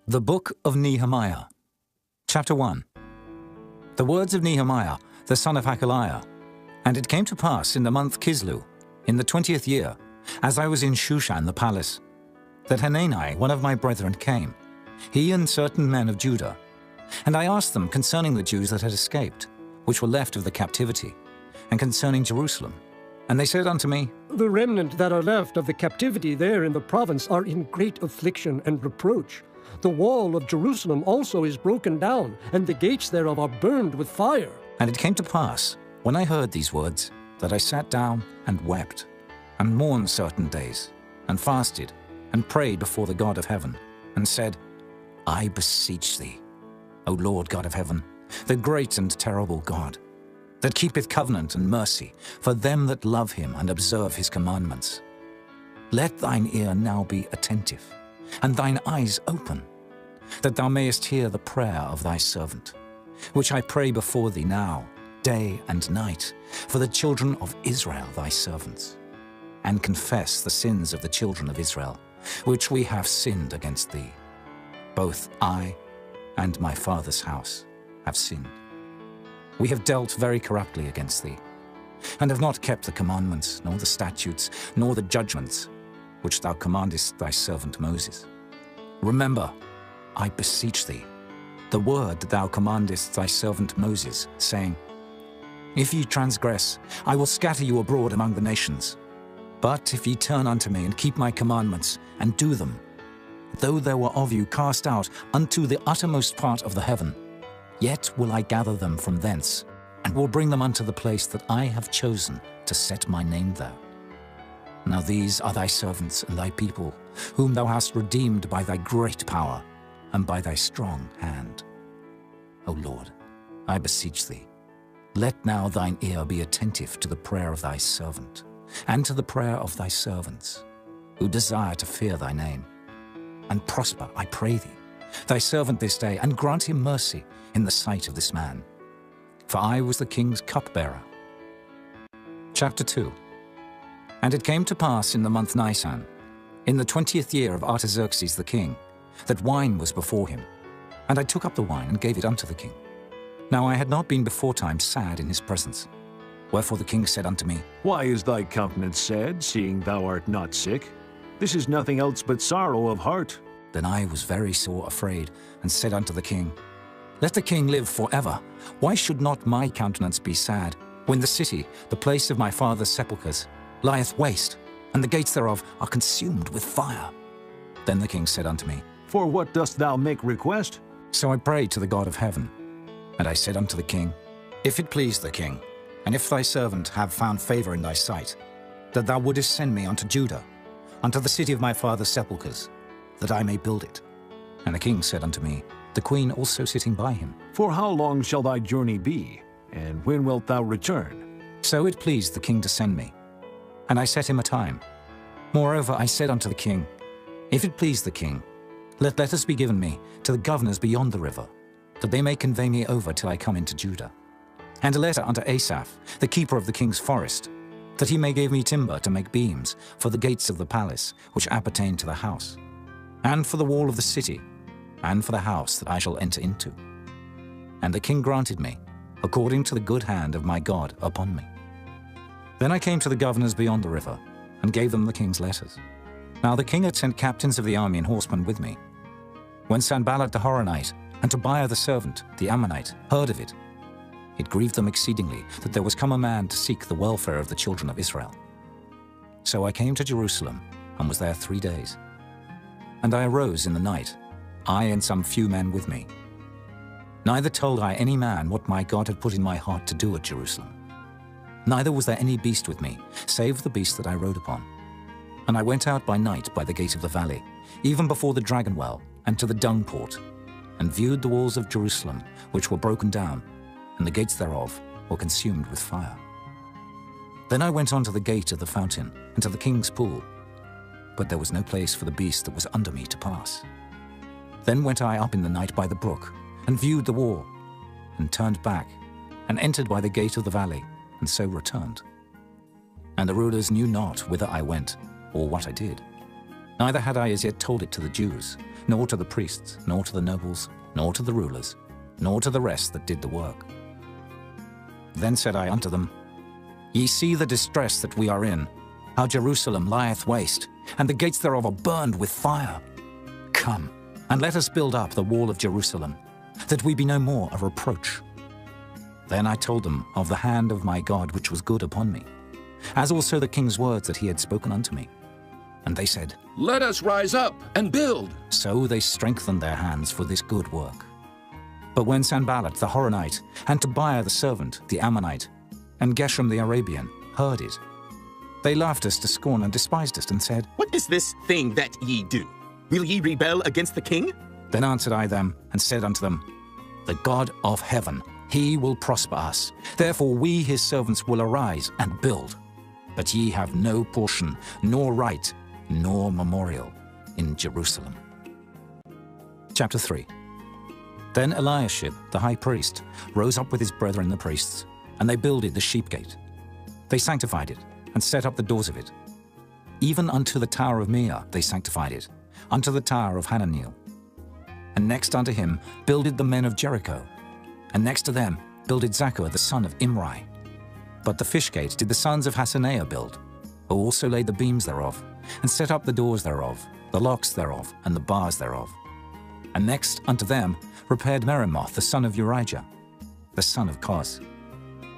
The Book of Nehemiah, Chapter 1. The words of Nehemiah, the son of Hakaliah. And it came to pass in the month Kislew, in the 20th year, as I was in Shushan the palace, that Hanani, one of my brethren, came, he and certain men of Judah. And I asked them concerning the Jews that had escaped, which were left of the captivity, and concerning Jerusalem. And they said unto me, The remnant that are left of the captivity there in the province are in great affliction and reproach. The wall of Jerusalem also is broken down, and the gates thereof are burned with fire. And it came to pass, when I heard these words, that I sat down and wept, and mourned certain days, and fasted, and prayed before the God of heaven, and said, I beseech thee, O Lord God of heaven, the great and terrible God, that keepeth covenant and mercy for them that love him and observe his commandments. Let thine ear now be attentive, and thine eyes open, that thou mayest hear the prayer of thy servant, which I pray before thee now, day and night, for the children of Israel thy servants, and confess the sins of the children of Israel, which we have sinned against thee. Both I and my father's house have sinned. We have dealt very corruptly against thee, and have not kept the commandments, nor the statutes, nor the judgments, which thou commandest thy servant Moses. Remember, I beseech thee, the word that thou commandest thy servant Moses, saying, If ye transgress, I will scatter you abroad among the nations. But if ye turn unto me, and keep my commandments, and do them, though there were of you cast out unto the uttermost part of the heaven, yet will I gather them from thence, and will bring them unto the place that I have chosen to set my name there. Now these are thy servants and thy people, whom thou hast redeemed by thy great power, and by thy strong hand. O Lord, I beseech thee, let now thine ear be attentive to the prayer of thy servant, and to the prayer of thy servants, who desire to fear thy name. And prosper, I pray thee, thy servant this day, and grant him mercy in the sight of this man. For I was the king's cupbearer. Chapter 2. And it came to pass in the month Nisan, in the 20th year of Artaxerxes the king, that wine was before him. And I took up the wine and gave it unto the king. Now I had not been beforetime sad in his presence. Wherefore the king said unto me, Why is thy countenance sad, seeing thou art not sick? This is nothing else but sorrow of heart. Then I was very sore afraid, and said unto the king, Let the king live forever. Why should not my countenance be sad, when the city, the place of my father's sepulchres, lieth waste, and the gates thereof are consumed with fire? Then the king said unto me, For what dost thou make request? So I prayed to the God of heaven. And I said unto the king, If it please the king, and if thy servant have found favor in thy sight, that thou wouldest send me unto Judah, unto the city of my father's sepulchres, that I may build it. And the king said unto me, the queen also sitting by him, For how long shall thy journey be, and when wilt thou return? So it pleased the king to send me. And I set him a time. Moreover I said unto the king, If it please the king, let letters be given me to the governors beyond the river, that they may convey me over till I come into Judah. And a letter unto Asaph, the keeper of the king's forest, that he may give me timber to make beams for the gates of the palace, which appertain to the house, and for the wall of the city, and for the house that I shall enter into. And the king granted me, according to the good hand of my God upon me. Then I came to the governors beyond the river, and gave them the king's letters. Now the king had sent captains of the army and horsemen with me. When Sanballat the Horonite and Tobiah the servant, the Ammonite, heard of it, it grieved them exceedingly that there was come a man to seek the welfare of the children of Israel. So I came to Jerusalem, and was there 3 days. And I arose in the night, I and some few men with me. Neither told I any man what my God had put in my heart to do at Jerusalem. Neither was there any beast with me, save the beast that I rode upon. And I went out by night by the gate of the valley, even before the dragon well, and to the dung port, and viewed the walls of Jerusalem, which were broken down, and the gates thereof were consumed with fire. Then I went on to the gate of the fountain, and to the king's pool, but there was no place for the beast that was under me to pass. Then went I up in the night by the brook, and viewed the wall, and turned back, and entered by the gate of the valley, and so returned. And the rulers knew not whither I went, or what I did. Neither had I as yet told it to the Jews, nor to the priests, nor to the nobles, nor to the rulers, nor to the rest that did the work. Then said I unto them, Ye see the distress that we are in, how Jerusalem lieth waste, and the gates thereof are burned with fire. Come, and let us build up the wall of Jerusalem, that we be no more a reproach. Then I told them of the hand of my God which was good upon me, as also the king's words that he had spoken unto me. And they said, Let us rise up and build. So they strengthened their hands for this good work. But when Sanballat the Horonite, and Tobiah the servant, the Ammonite, and Geshem the Arabian heard it, they laughed us to scorn and despised us, and said, What is this thing that ye do? Will ye rebel against the king? Then answered I them, and said unto them, The God of heaven, he will prosper us. Therefore we his servants will arise and build. But ye have no portion, nor right, nor memorial in Jerusalem. Chapter 3. Then Eliashib the high priest rose up with his brethren the priests, and they builded the sheep gate. They sanctified it, and set up the doors of it. Even unto the tower of Meah they sanctified it, unto the tower of Hananeel. And next unto him builded the men of Jericho, and next to them builded Zaccur the son of Imri. But the fish gate did the sons of Hassenaah build, who also laid the beams thereof, and set up the doors thereof, the locks thereof, and the bars thereof. And next unto them repaired Meremoth the son of Urijah, the son of Koz.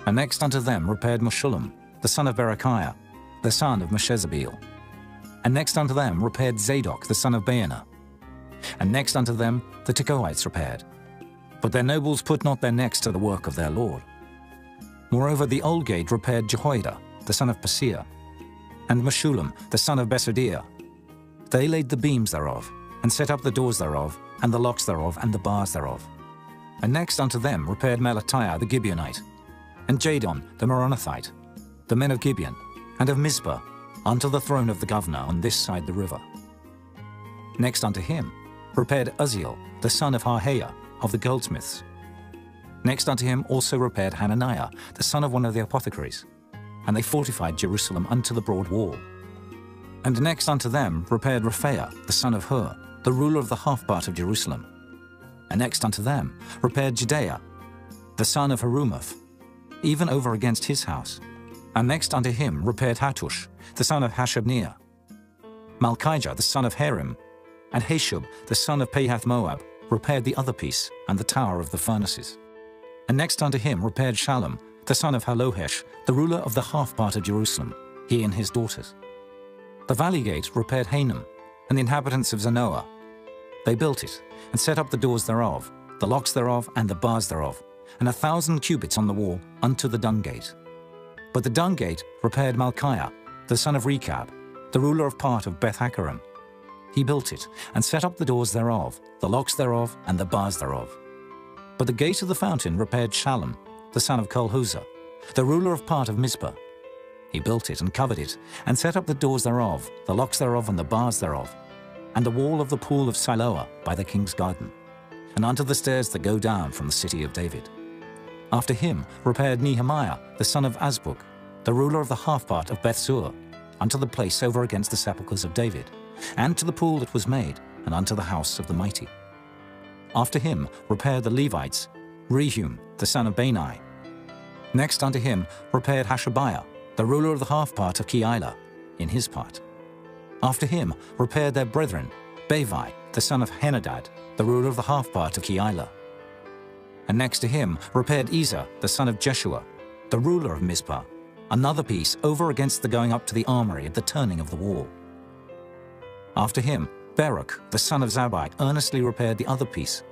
And next unto them repaired Meshullam, the son of Berechiah, the son of Meshezabeel. And next unto them repaired Zadok the son of Baana. And next unto them the Tekoites repaired. But their nobles put not their necks to the work of their lord. Moreover the old gate repaired Jehoiada, the son of Paseah, and Meshullam, the son of Besodiah. They laid the beams thereof, and set up the doors thereof, and the locks thereof, and the bars thereof. And next unto them repaired Melatiah the Gibeonite, and Jadon the Meronothite, the men of Gibeon, and of Mizpah, unto the throne of the governor on this side the river. Next unto him repaired Uzziel, the son of Harhaiah, of the goldsmiths. Next unto him also repaired Hananiah, the son of one of the apothecaries, and they fortified Jerusalem unto the broad wall. And next unto them repaired Rephaiah, the son of Hur, the ruler of the half part of Jerusalem. And next unto them repaired Jedaiah, the son of Harumaph, even over against his house. And next unto him repaired Hattush, the son of Hashabniah, Malchijah, the son of Harim, and Hashub, the son of Pahath-Moab, repaired the other piece and the tower of the furnaces. And next unto him repaired Shallum, the son of Halohesh, the ruler of the half part of Jerusalem, he and his daughters. The valley gate repaired Hanam, and the inhabitants of Zanoah. They built it, and set up the doors thereof, the locks thereof, and the bars thereof, and 1,000 cubits on the wall unto the dung gate. But the dung gate repaired Malchiah, the son of Rechab, the ruler of part of Beth-Hakkerem. He built it, and set up the doors thereof, the locks thereof, and the bars thereof. But the gate of the fountain repaired Shallum, the son of Kolhuzah, the ruler of part of Mizpah. He built it, and covered it, and set up the doors thereof, the locks thereof, and the bars thereof, and the wall of the pool of Siloah by the king's garden, and unto the stairs that go down from the city of David. After him repaired Nehemiah, the son of Azbuk, the ruler of the half part of Bethsur, unto the place over against the sepulchres of David, and to the pool that was made, and unto the house of the mighty. After him repaired the Levites, Rehum, the son of Bani. Next unto him repaired Hashabiah, the ruler of the half part of Keilah, in his part. After him repaired their brethren, Bavi, the son of Henadad, the ruler of the half part of Keilah. And next to him repaired Ezer, the son of Jeshua, the ruler of Mizpah, another piece over against the going up to the armory at the turning of the wall. After him Baruch, the son of Zabbai, earnestly repaired the other piece,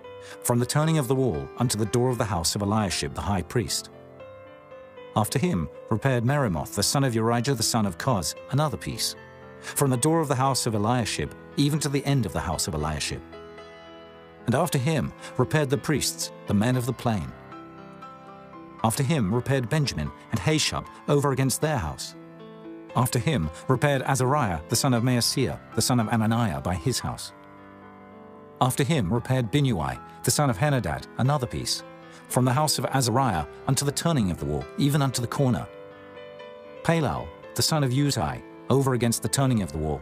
from the turning of the wall unto the door of the house of Eliashib the high priest. After him repaired Meremoth, the son of Urijah the son of Koz, another piece, from the door of the house of Eliashib even to the end of the house of Eliashib. And after him repaired the priests, the men of the plain. After him repaired Benjamin and Hashub over against their house. After him repaired Azariah the son of Maaseiah, the son of Ananiah, by his house. After him repaired Binnui, the son of Henadad, another piece, from the house of Azariah unto the turning of the wall, even unto the corner. Palal, the son of Uzai, over against the turning of the wall,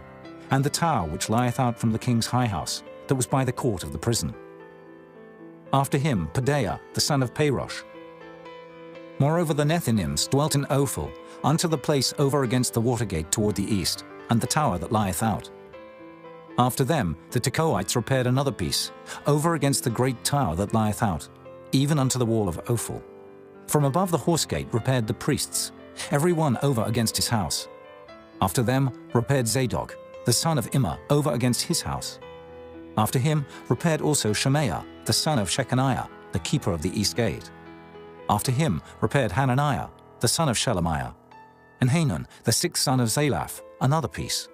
and the tower which lieth out from the king's high house, that was by the court of the prison. After him Pedaiah the son of Parosh. Moreover the Nethinims dwelt in Ophel, unto the place over against the water gate toward the east, and the tower that lieth out. After them the Tekoites repaired another piece, over against the great tower that lieth out, even unto the wall of Ophel. From above the horse gate repaired the priests, every one over against his house. After them repaired Zadok, the son of Immer, over against his house. After him repaired also Shemaiah, the son of Shechaniah, the keeper of the east gate. After him repaired Hananiah, the son of Shelemiah, and Hanan, the sixth son of Zalaph, another piece.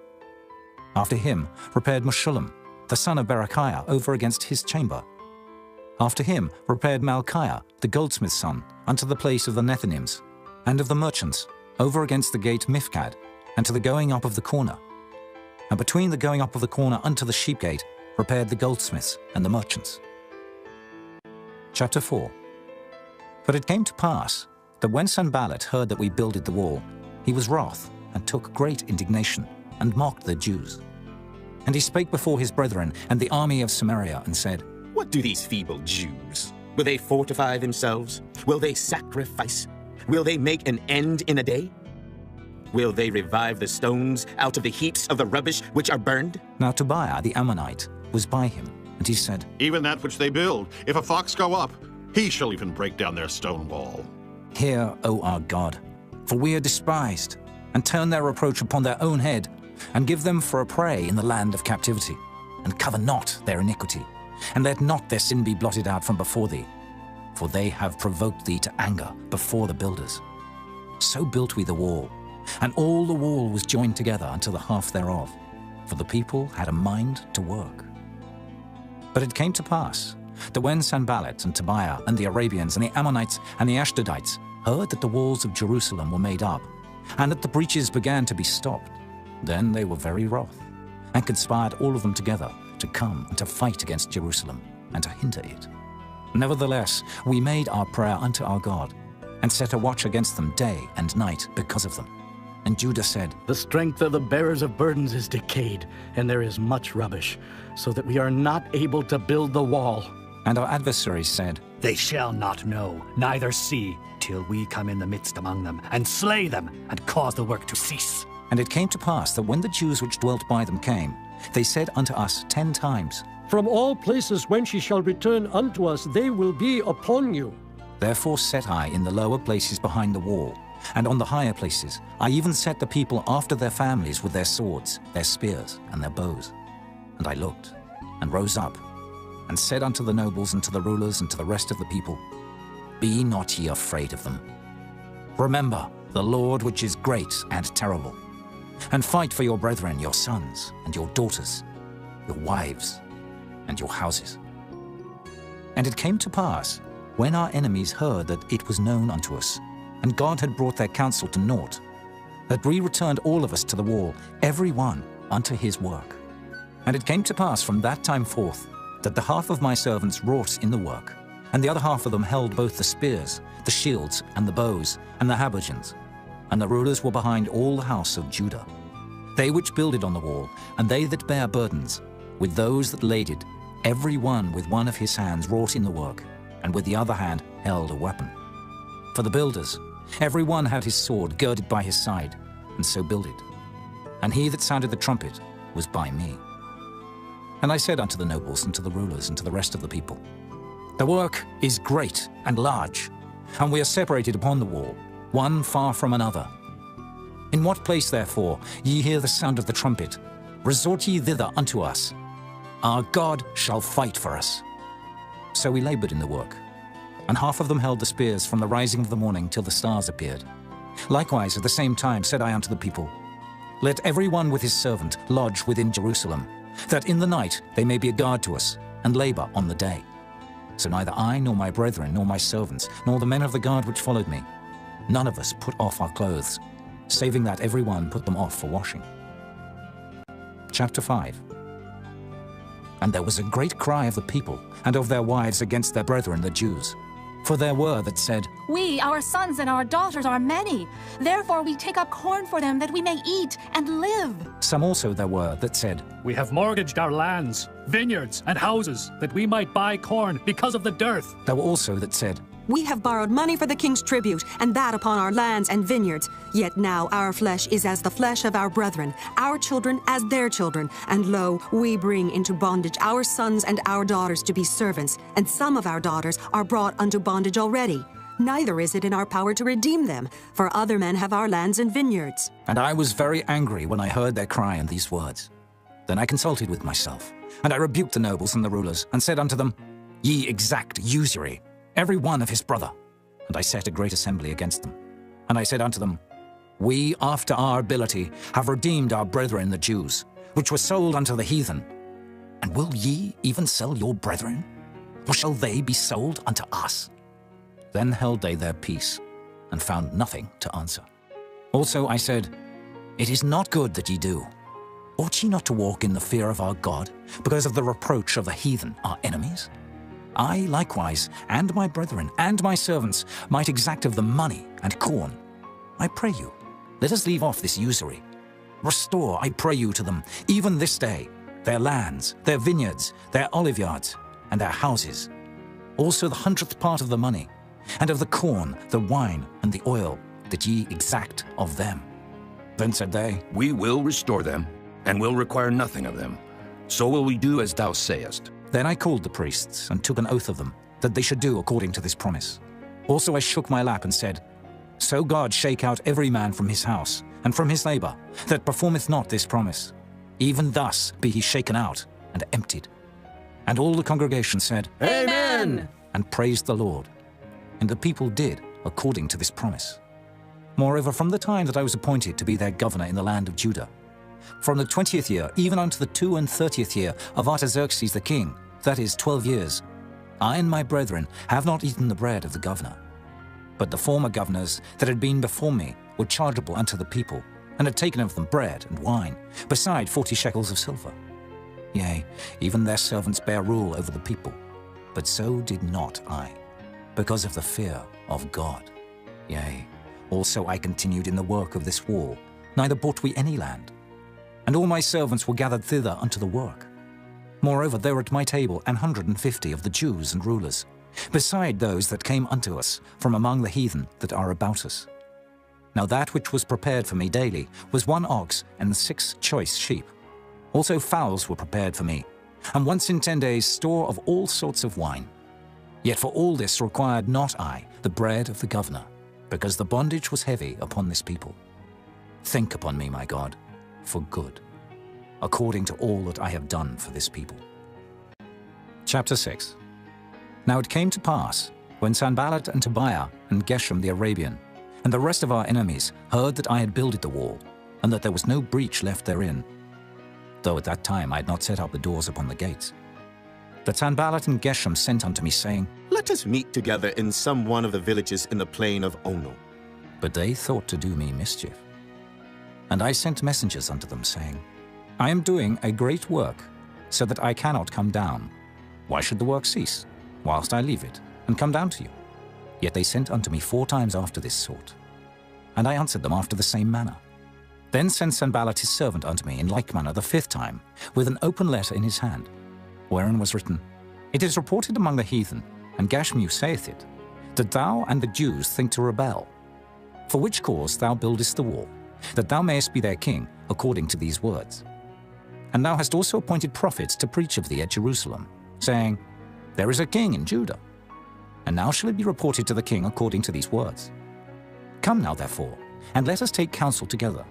After him repaired Meshullam, the son of Berechiah, over against his chamber. After him repaired Malchiah, the goldsmith's son, unto the place of the Nethinims, and of the merchants, over against the gate Mifkad, and to the going up of the corner. And between the going up of the corner unto the sheep gate repaired the goldsmiths and the merchants. Chapter 4. But it came to pass that when Sanballat heard that we builded the wall, he was wroth, and took great indignation, and mocked the Jews. And he spake before his brethren and the army of Samaria, and said, What do these feeble Jews? Will they fortify themselves? Will they sacrifice? Will they make an end in a day? Will they revive the stones out of the heaps of the rubbish which are burned? Now Tobiah the Ammonite was by him, and he said, Even that which they build, if a fox go up, he shall even break down their stone wall. Hear, O our God, for we are despised, and turn their reproach upon their own head, and give them for a prey in the land of captivity, and cover not their iniquity, and let not their sin be blotted out from before thee, for they have provoked thee to anger before the builders. So built we the wall, and all the wall was joined together unto the half thereof, for the people had a mind to work. But it came to pass that when Sanballat and Tobiah and the Arabians and the Ammonites and the Ashdodites heard that the walls of Jerusalem were made up, and that the breaches began to be stopped, then they were very wroth, and conspired all of them together to come and to fight against Jerusalem, and to hinder it. Nevertheless, we made our prayer unto our God, and set a watch against them day and night because of them. And Judah said, The strength of the bearers of burdens is decayed, and there is much rubbish, so that we are not able to build the wall. And our adversaries said, They shall not know, neither see, till we come in the midst among them, and slay them, and cause the work to cease. And it came to pass that when the Jews which dwelt by them came, they said unto us 10 times, From all places whence ye shall return unto us, they will be upon you. Therefore set I in the lower places behind the wall, and on the higher places I even set the people after their families with their swords, their spears, and their bows. And I looked, and rose up, and said unto the nobles, and to the rulers, and to the rest of the people, Be not ye afraid of them. Remember the Lord which is great and terrible, and fight for your brethren, your sons, and your daughters, your wives, and your houses. And it came to pass, when our enemies heard that it was known unto us, and God had brought their counsel to naught, that we returned all of us to the wall, every one unto his work. And it came to pass from that time forth, that the half of my servants wrought in the work, and the other half of them held both the spears, the shields, and the bows, and the habergeons. And the rulers were behind all the house of Judah. They which builded on the wall, and they that bare burdens, with those that laded, every one with one of his hands wrought in the work, and with the other hand held a weapon. For the builders, every one had his sword girded by his side, and so builded. And he that sounded the trumpet was by me. And I said unto the nobles, and to the rulers, and to the rest of the people, The work is great and large, and we are separated upon the wall, one far from another. In what place, therefore, ye hear the sound of the trumpet, resort ye thither unto us. Our God shall fight for us. So we labored in the work, and half of them held the spears from the rising of the morning till the stars appeared. Likewise at the same time said I unto the people, Let every one with his servant lodge within Jerusalem, that in the night they may be a guard to us, and labor on the day. So neither I, nor my brethren, nor my servants, nor the men of the guard which followed me, none of us put off our clothes, saving that every one put them off for washing. Chapter 5. And there was a great cry of the people and of their wives against their brethren the Jews. For there were that said, We, our sons and our daughters, are many. Therefore we take up corn for them, that we may eat and live. Some also there were that said, We have mortgaged our lands, vineyards, and houses, that we might buy corn because of the dearth. There were also that said, We have borrowed money for the king's tribute, and that upon our lands and vineyards. Yet now our flesh is as the flesh of our brethren, our children as their children. And lo, we bring into bondage our sons and our daughters to be servants, and some of our daughters are brought unto bondage already. Neither is it in our power to redeem them, for other men have our lands and vineyards. And I was very angry when I heard their cry and these words. Then I consulted with myself, and I rebuked the nobles and the rulers, and said unto them, Ye exact usury, every one of his brother. And I set a great assembly against them. And I said unto them, We, after our ability, have redeemed our brethren the Jews, which were sold unto the heathen. And will ye even sell your brethren? Or shall they be sold unto us? Then held they their peace, and found nothing to answer. Also I said, It is not good that ye do. Ought ye not to walk in the fear of our God, because of the reproach of the heathen, our enemies? I likewise, and my brethren, and my servants, might exact of them money and corn. I pray you, let us leave off this usury. Restore, I pray you, to them, even this day, their lands, their vineyards, their oliveyards, and their houses. Also the 100th part of the money, and of the corn, the wine, and the oil, that ye exact of them. Then said they, We will restore them, and will require nothing of them. So will we do as thou sayest. Then I called the priests, and took an oath of them, that they should do according to this promise. Also I shook my lap and said, So God shake out every man from his house, and from his labor, that performeth not this promise. Even thus be he shaken out, and emptied. And all the congregation said, Amen! And praised the Lord. And the people did according to this promise. Moreover, from the time that I was appointed to be their governor in the land of Judah, from the 20th year even unto the 32nd year of Artaxerxes the king, that is 12 years, I and my brethren have not eaten the bread of the governor. But the former governors that had been before me were chargeable unto the people, and had taken of them bread and wine, beside 40 shekels of silver. Yea, even their servants bare rule over the people, but so did not I, because of the fear of God. Yea, also I continued in the work of this wall, neither bought we any land. And all my servants were gathered thither unto the work. Moreover, there were at my table 150 of the Jews and rulers, beside those that came unto us from among the heathen that are about us. Now that which was prepared for me daily was 1 ox and 6 choice sheep. Also fowls were prepared for me, and once in 10 days store of all sorts of wine. Yet for all this required not I the bread of the governor, because the bondage was heavy upon this people. Think upon me, my God, for good, according to all that I have done for this people. Chapter 6. Now it came to pass, when Sanballat and Tobiah and Geshem the Arabian, and the rest of our enemies heard that I had builded the wall, and that there was no breach left therein, though at that time I had not set up the doors upon the gates, that Sanballat and Geshem sent unto me, saying, Let us meet together in some one of the villages in the plain of Ono. But they thought to do me mischief. And I sent messengers unto them, saying, I am doing a great work, so that I cannot come down. Why should the work cease, whilst I leave it, and come down to you? Yet they sent unto me 4 times after this sort. And I answered them after the same manner. Then sent Sanballat his servant unto me in like manner the 5th time, with an open letter in his hand, wherein was written, It is reported among the heathen, and Gashmu saith it, that thou and the Jews think to rebel. For which cause thou buildest the wall, that thou mayest be their king, according to these words. And thou hast also appointed prophets to preach of thee at Jerusalem, saying, There is a king in Judah. And now shall it be reported to the king according to these words. Come now, therefore, and let us take counsel together.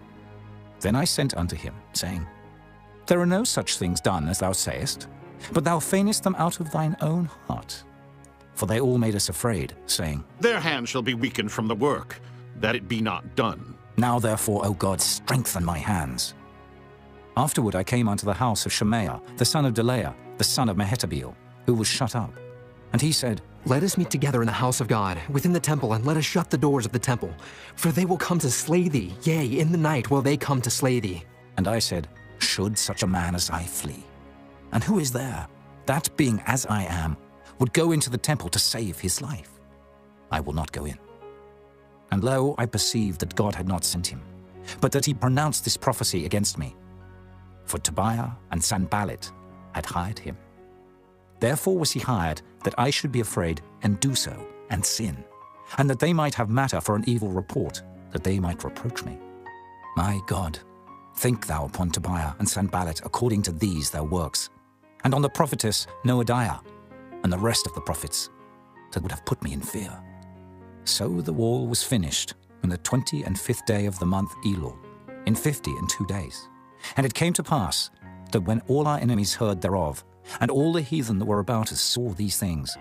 Then I sent unto him, saying, There are no such things done as thou sayest, but thou feignest them out of thine own heart. For they all made us afraid, saying, Their hand shall be weakened from the work, that it be not done. Now therefore, O God, strengthen my hands. Afterward I came unto the house of Shemaiah, the son of Delaiah, the son of Mehetabeel, who was shut up. And he said, Let us meet together in the house of God, within the temple, and let us shut the doors of the temple. For they will come to slay thee, yea, in the night will they come to slay thee. And I said, Should such a man as I flee? And who is there, that being as I am, would go into the temple to save his life? I will not go in. And lo, I perceived that God had not sent him, but that he pronounced this prophecy against me. For Tobiah and Sanballat had hired him. Therefore was he hired, that I should be afraid and do so, and sin, and that they might have matter for an evil report, that they might reproach me. My God, think thou upon Tobiah and Sanballat according to these their works, and on the prophetess Noadiah, and the rest of the prophets, that would have put me in fear. So the wall was finished on the 25th day of the month Elul, in 52 days. And it came to pass that when all our enemies heard thereof, and all the heathen that were about us saw these things,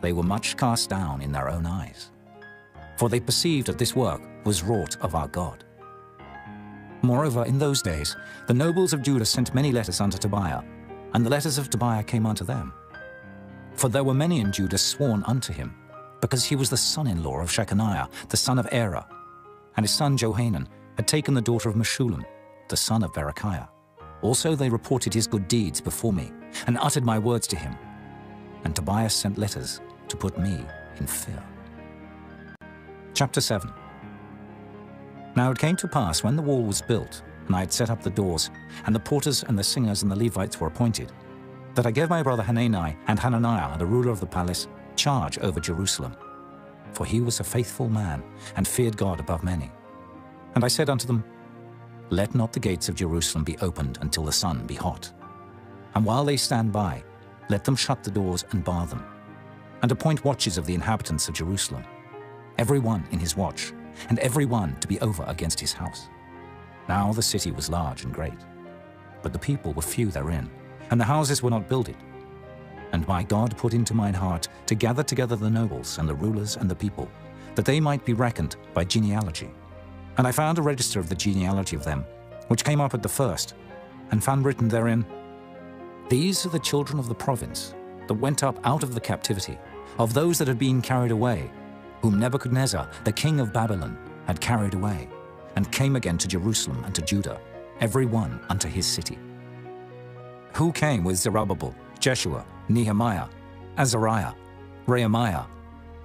they were much cast down in their own eyes. For they perceived that this work was wrought of our God. Moreover, in those days, the nobles of Judah sent many letters unto Tobiah, and the letters of Tobiah came unto them. For there were many in Judah sworn unto him, because he was the son-in-law of Shechaniah, the son of Era, and his son Johanan had taken the daughter of Meshullam, the son of Berechiah. Also they reported his good deeds before me, and uttered my words to him. And Tobiah sent letters to put me in fear. Chapter 7. Now it came to pass, when the wall was built, and I had set up the doors, and the porters and the singers and the Levites were appointed, that I gave my brother Hanani and Hananiah, the ruler of the palace, charge over Jerusalem. For he was a faithful man, and feared God above many. And I said unto them, Let not the gates of Jerusalem be opened until the sun be hot. And while they stand by, let them shut the doors and bar them, and appoint watches of the inhabitants of Jerusalem, every one in his watch, and every one to be over against his house. Now the city was large and great, but the people were few therein, and the houses were not builded. And my God put into mine heart to gather together the nobles and the rulers and the people, that they might be reckoned by genealogy. And I found a register of the genealogy of them, which came up at the first, and found written therein, These are the children of the province that went up out of the captivity, of those that had been carried away, whom Nebuchadnezzar, the king of Babylon, had carried away, and came again to Jerusalem and to Judah, every one unto his city. Who came with Zerubbabel, Jeshua, Nehemiah, Azariah, Rehemiah,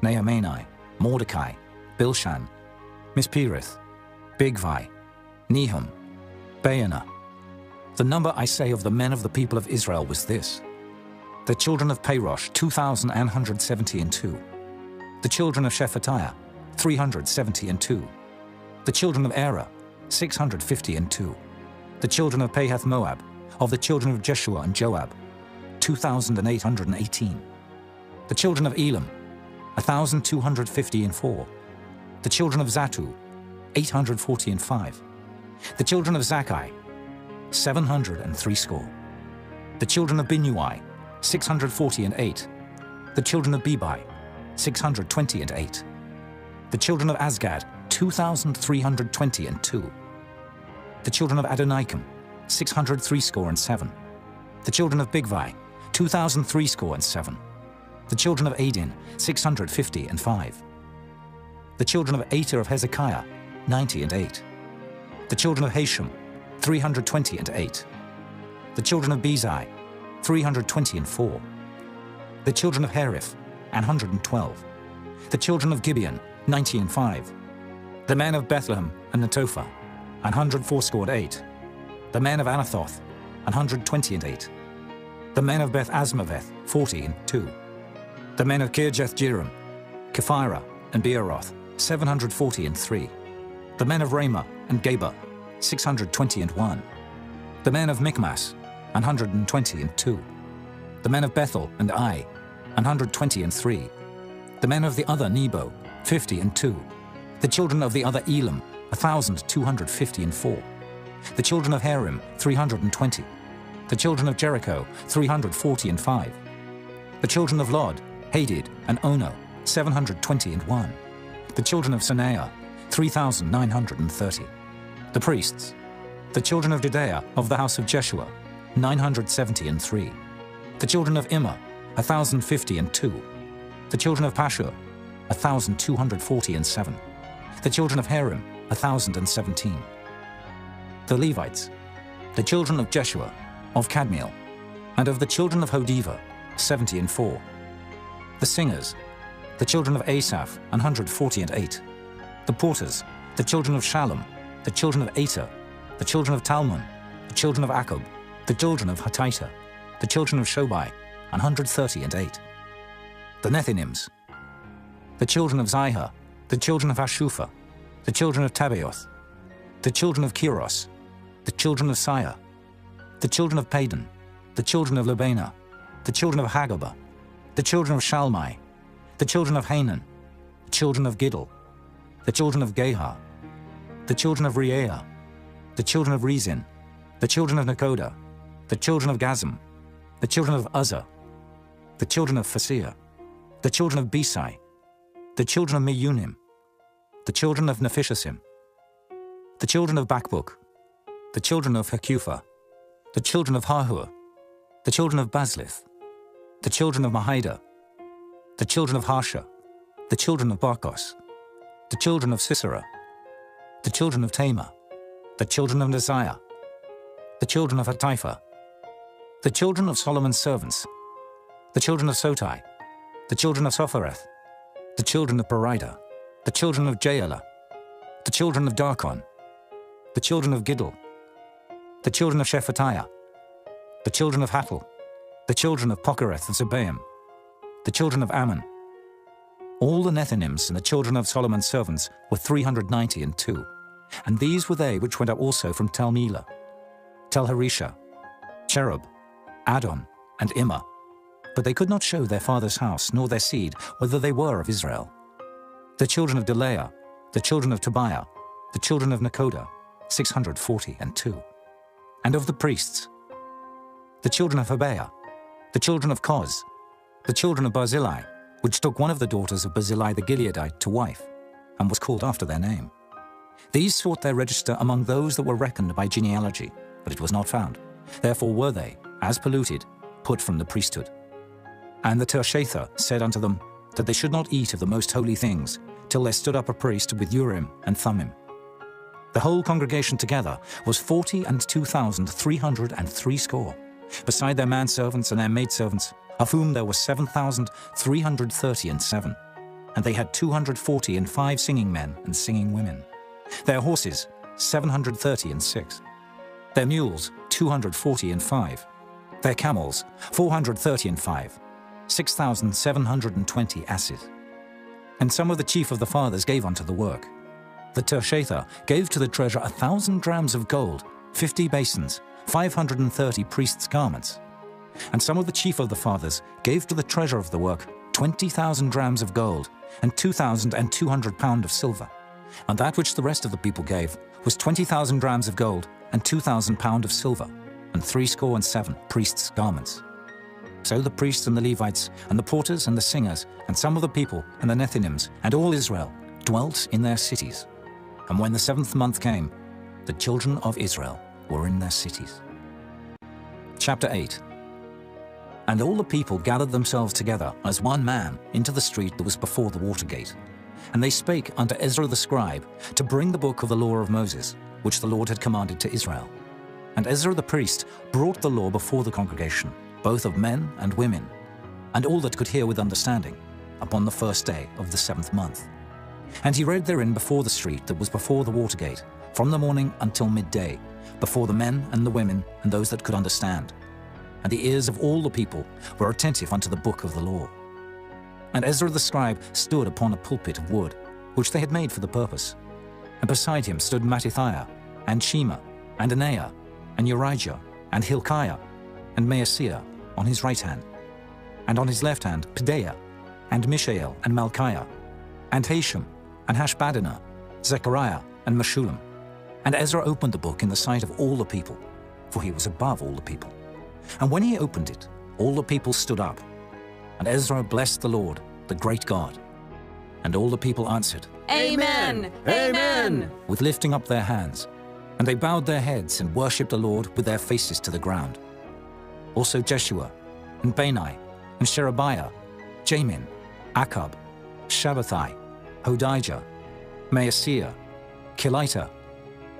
Nehemiah, Mordecai, Bilshan, Mispereth, Bigvai, Nehum, Baanah. The number, I say, of the men of the people of Israel was this: the children of Parosh, 2,172. The children of Shephatiah, 372. The children of Era, 652. The children of Pahath Moab, of the children of Jeshua and Joab, 2,818. The children of Elam, 1,254. The children of Zatu, 845. The children of Zakkai, 703 score. The children of Binnui, 648. The children of Bebai, 628. The children of Azgad, 2,322. The children of Adonikam, 603 score and 7. The children of Bigvai, 2,003 score and 7. The children of Adin, 650 and 5. The children of Ater of Hezekiah, 90 and 8. The children of Hashem, 320 and 8. The children of Bezai, 320 and 4. The children of Hariph, 112. The children of Gibeon, 90 and 5. The men of Bethlehem and Netophah, 104 score and 8. The men of Anathoth, 120 and 8. The men of Beth Asmaveth, 40 and 2. The men of Kirjath Jearim, Kephirah and Beeroth, 740 and 3. The men of Ramah and Geba, 620 and 1. The men of Michmas, 120 and 2. The men of Bethel and Ai, 120 and 3. The men of the other Nebo, 50 and 2. The children of the other Elam, 1,250 and 4. The children of Harim, 320. The children of Jericho, 340 and 5. The children of Lod, Hadid and Ono, 720 and 1. The children of Sanaiah, 3,930. The priests. The children of Judea of the house of Jeshua, 970 and 3. The children of Immer, 1,050 and 2. The children of Pashur, 1,240 and 7. The children of Harim, 1,017. The Levites, the children of Jeshua, of Kadmiel, and of the children of Hodiva, 70 and 4. The singers, The children of Asaph, 148. The porters, the children of Shallum, the children of Ater, the children of Talmon, the children of Akub, the children of Hatita, the children of Shobai, 138. The Nethinims, the children of Zihah, the children of Hashupha, the children of Tabaoth, the children of Kiros, the children of Siyah, the children of Padan, the children of Lebana, the children of Hagabah, the children of Shalmai, the children of Hanan, the children of Giddel, the children of Gehar, the children of Reaiah, the children of Rezin, the children of Nekoda, the children of Gazam, the children of Uzzah, the children of Phasir, the children of Besai, the children of Meunim, the children of Nephishasim, the children of Bakbuk, the children of Hakupha, the children of Hahur, the children of Bazlith, the children of Mahida, the children of Harsha, the children of Barkos, the children of Sisera, the children of Tamar, the children of Neziah, the children of Hatipha, the children of Solomon's servants, the children of Sotai, the children of Sophereth, the children of Perida, the children of Jaela, the children of Darkon, the children of Giddel, the children of Shephatiah, the children of Hattil, the children of Pokereth of Zebaim, the children of Ammon. All the Nethinims and the children of Solomon's servants were 392, and these were they which went up also from Tel Melah, Tel Harisha, Cherub, Adon, and Immer, but they could not show their father's house nor their seed whether they were of Israel. The children of Delaiah, the children of Tobiah, the children of Nekoda, 642. And of the priests, the children of Habeah, the children of Koz, the children of Barzillai, which took one of the daughters of Barzillai the Gileadite to wife, and was called after their name. These sought their register among those that were reckoned by genealogy, but it was not found. Therefore were they, as polluted, put from the priesthood. And the Tershatha said unto them that they should not eat of the most holy things, till there stood up a priest with Urim and Thummim. The whole congregation together was 42,303 score, beside their manservants and their maidservants, of whom there were 7,337, and they had 245 singing men and singing women. Their horses, 736. Their mules, 245. Their camels, 435. 6,720 asses. And some of the chief of the fathers gave unto the work. The Tershatha gave to the treasure 1,000 drams of gold, 50 basins, 530 priests' garments. And some of the chief of the fathers gave to the treasure of the work 20,000 drams of gold, and 2,200 pound of silver. And that which the rest of the people gave was 20,000 drams of gold, and 2,000 pound of silver, and 67 priests' garments. So the priests and the Levites, and the porters and the singers, and some of the people, and the Nethinims, and all Israel, dwelt in their cities. And when the 7th month came, the children of Israel were in their cities. Chapter 8. And all the people gathered themselves together as one man into the street that was before the water gate. And they spake unto Ezra the scribe to bring the book of the law of Moses, which the Lord had commanded to Israel. And Ezra the priest brought the law before the congregation, both of men and women, and all that could hear with understanding, upon the 1st day of the 7th month. And he read therein before the street that was before the water gate, from the morning until midday, before the men and the women and those that could understand. And the ears of all the people were attentive unto the book of the law. And Ezra the scribe stood upon a pulpit of wood, which they had made for the purpose. And beside him stood Mattithiah, and Shema, and Anaiah, and Urijah, and Hilkiah, and Maaseiah on his right hand, and on his left hand Pedaiah, and Mishael, and Malchiah, and Hashem, and Hashbaddanah, Zechariah, and Meshullam. And Ezra opened the book in the sight of all the people, for he was above all the people. And when he opened it, all the people stood up. And Ezra blessed the Lord, the great God. And all the people answered, Amen! Amen! with lifting up their hands. And they bowed their heads and worshipped the Lord with their faces to the ground. Also Jeshua, and Bani, and Sherebiah, Jamin, Akab, Shabbathai, Hodijah, Maaseiah, Kelita,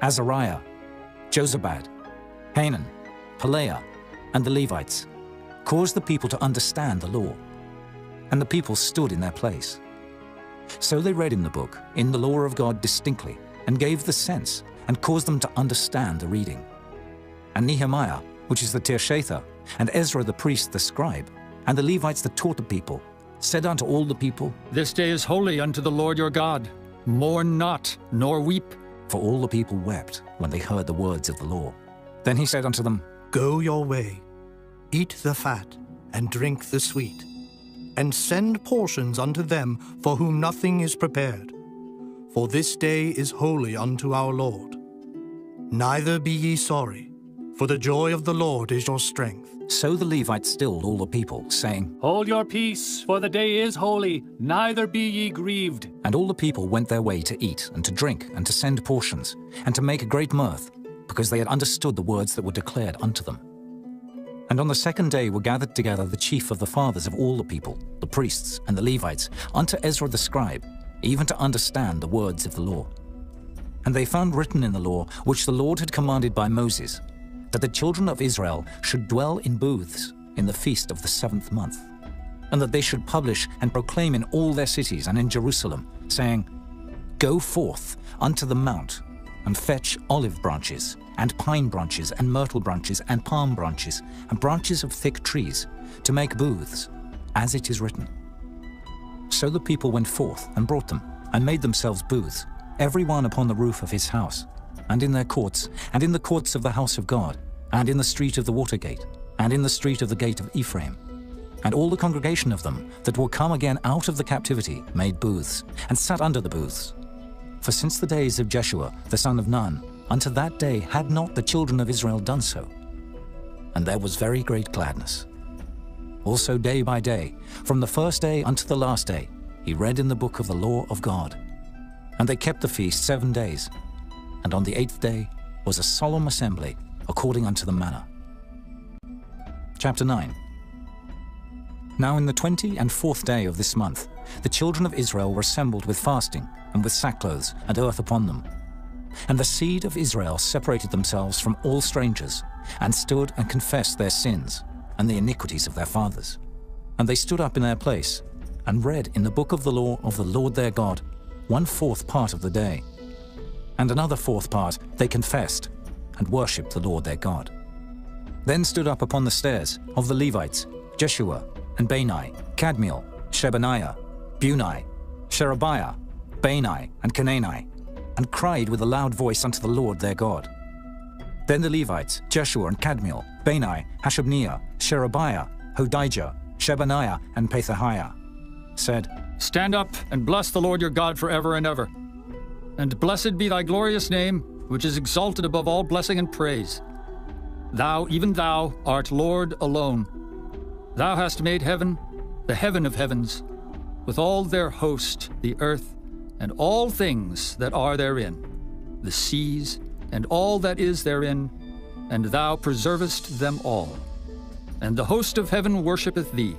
Azariah, Jozabad, Hanan, Pelaiah, and the Levites, caused the people to understand the law. And the people stood in their place, So they read in the book, in the law of God distinctly, and gave the sense, and caused them to understand the reading. And Nehemiah, which is the Tirshatha, and Ezra the priest the scribe, and the Levites that taught the people, said unto all the people, This day is holy unto the Lord your God. Mourn not, nor weep. For all the people wept when they heard the words of the law. Then he said unto them, Go your way, eat the fat, and drink the sweet, and send portions unto them for whom nothing is prepared. For this day is holy unto our Lord. Neither be ye sorry, for the joy of the Lord is your strength. So the Levites stilled all the people, saying, Hold your peace, for the day is holy, neither be ye grieved. And all the people went their way to eat, and to drink, and to send portions, and to make a great mirth, because they had understood the words that were declared unto them. And on the second day were gathered together the chief of the fathers of all the people, the priests and the Levites, unto Ezra the scribe, even to understand the words of the law. And they found written in the law, which the Lord had commanded by Moses, that the children of Israel should dwell in booths in the feast of the 7th month, and that they should publish and proclaim in all their cities and in Jerusalem, saying, Go forth unto the mount, and fetch olive branches, and pine branches, and myrtle branches, and palm branches, and branches of thick trees, to make booths, as it is written. So the people went forth, and brought them, and made themselves booths, every one upon the roof of his house, and in their courts, and in the courts of the house of God, and in the street of the water gate, and in the street of the gate of Ephraim. And all the congregation of them that were come again out of the captivity made booths, and sat under the booths. For since the days of Jeshua the son of Nun, unto that day had not the children of Israel done so. And there was very great gladness. Also day by day, from the first day unto the last day, he read in the book of the law of God. And they kept the feast 7 days, and on the 8th day was a solemn assembly, according unto the manner. Chapter 9. Now in the 24th day of this month, the children of Israel were assembled with fasting, and with sackcloths and earth upon them. And the seed of Israel separated themselves from all strangers, and stood and confessed their sins, and the iniquities of their fathers. And they stood up in their place, and read in the book of the law of the Lord their God, 1/4 part of the day. And another 4th part they confessed, and worshipped the Lord their God. Then stood up upon the stairs of the Levites, Jeshua, and Bani, Kadmiel, Shebaniah, Bunai, Sherebiah, Bani, and Canaani, and cried with a loud voice unto the Lord their God. Then the Levites, Jeshua and Kadmiel, Bani, Hashabniah, Sherebiah, Hodijah, Shebaniah, and Pethahiah, said, Stand up and bless the Lord your God forever and ever. And blessed be thy glorious name, which is exalted above all blessing and praise. Thou, even thou, art Lord alone. Thou hast made heaven, the heaven of heavens, with all their host, the earth, and all things that are therein, the seas, and all that is therein, and thou preservest them all. And the host of heaven worshippeth thee.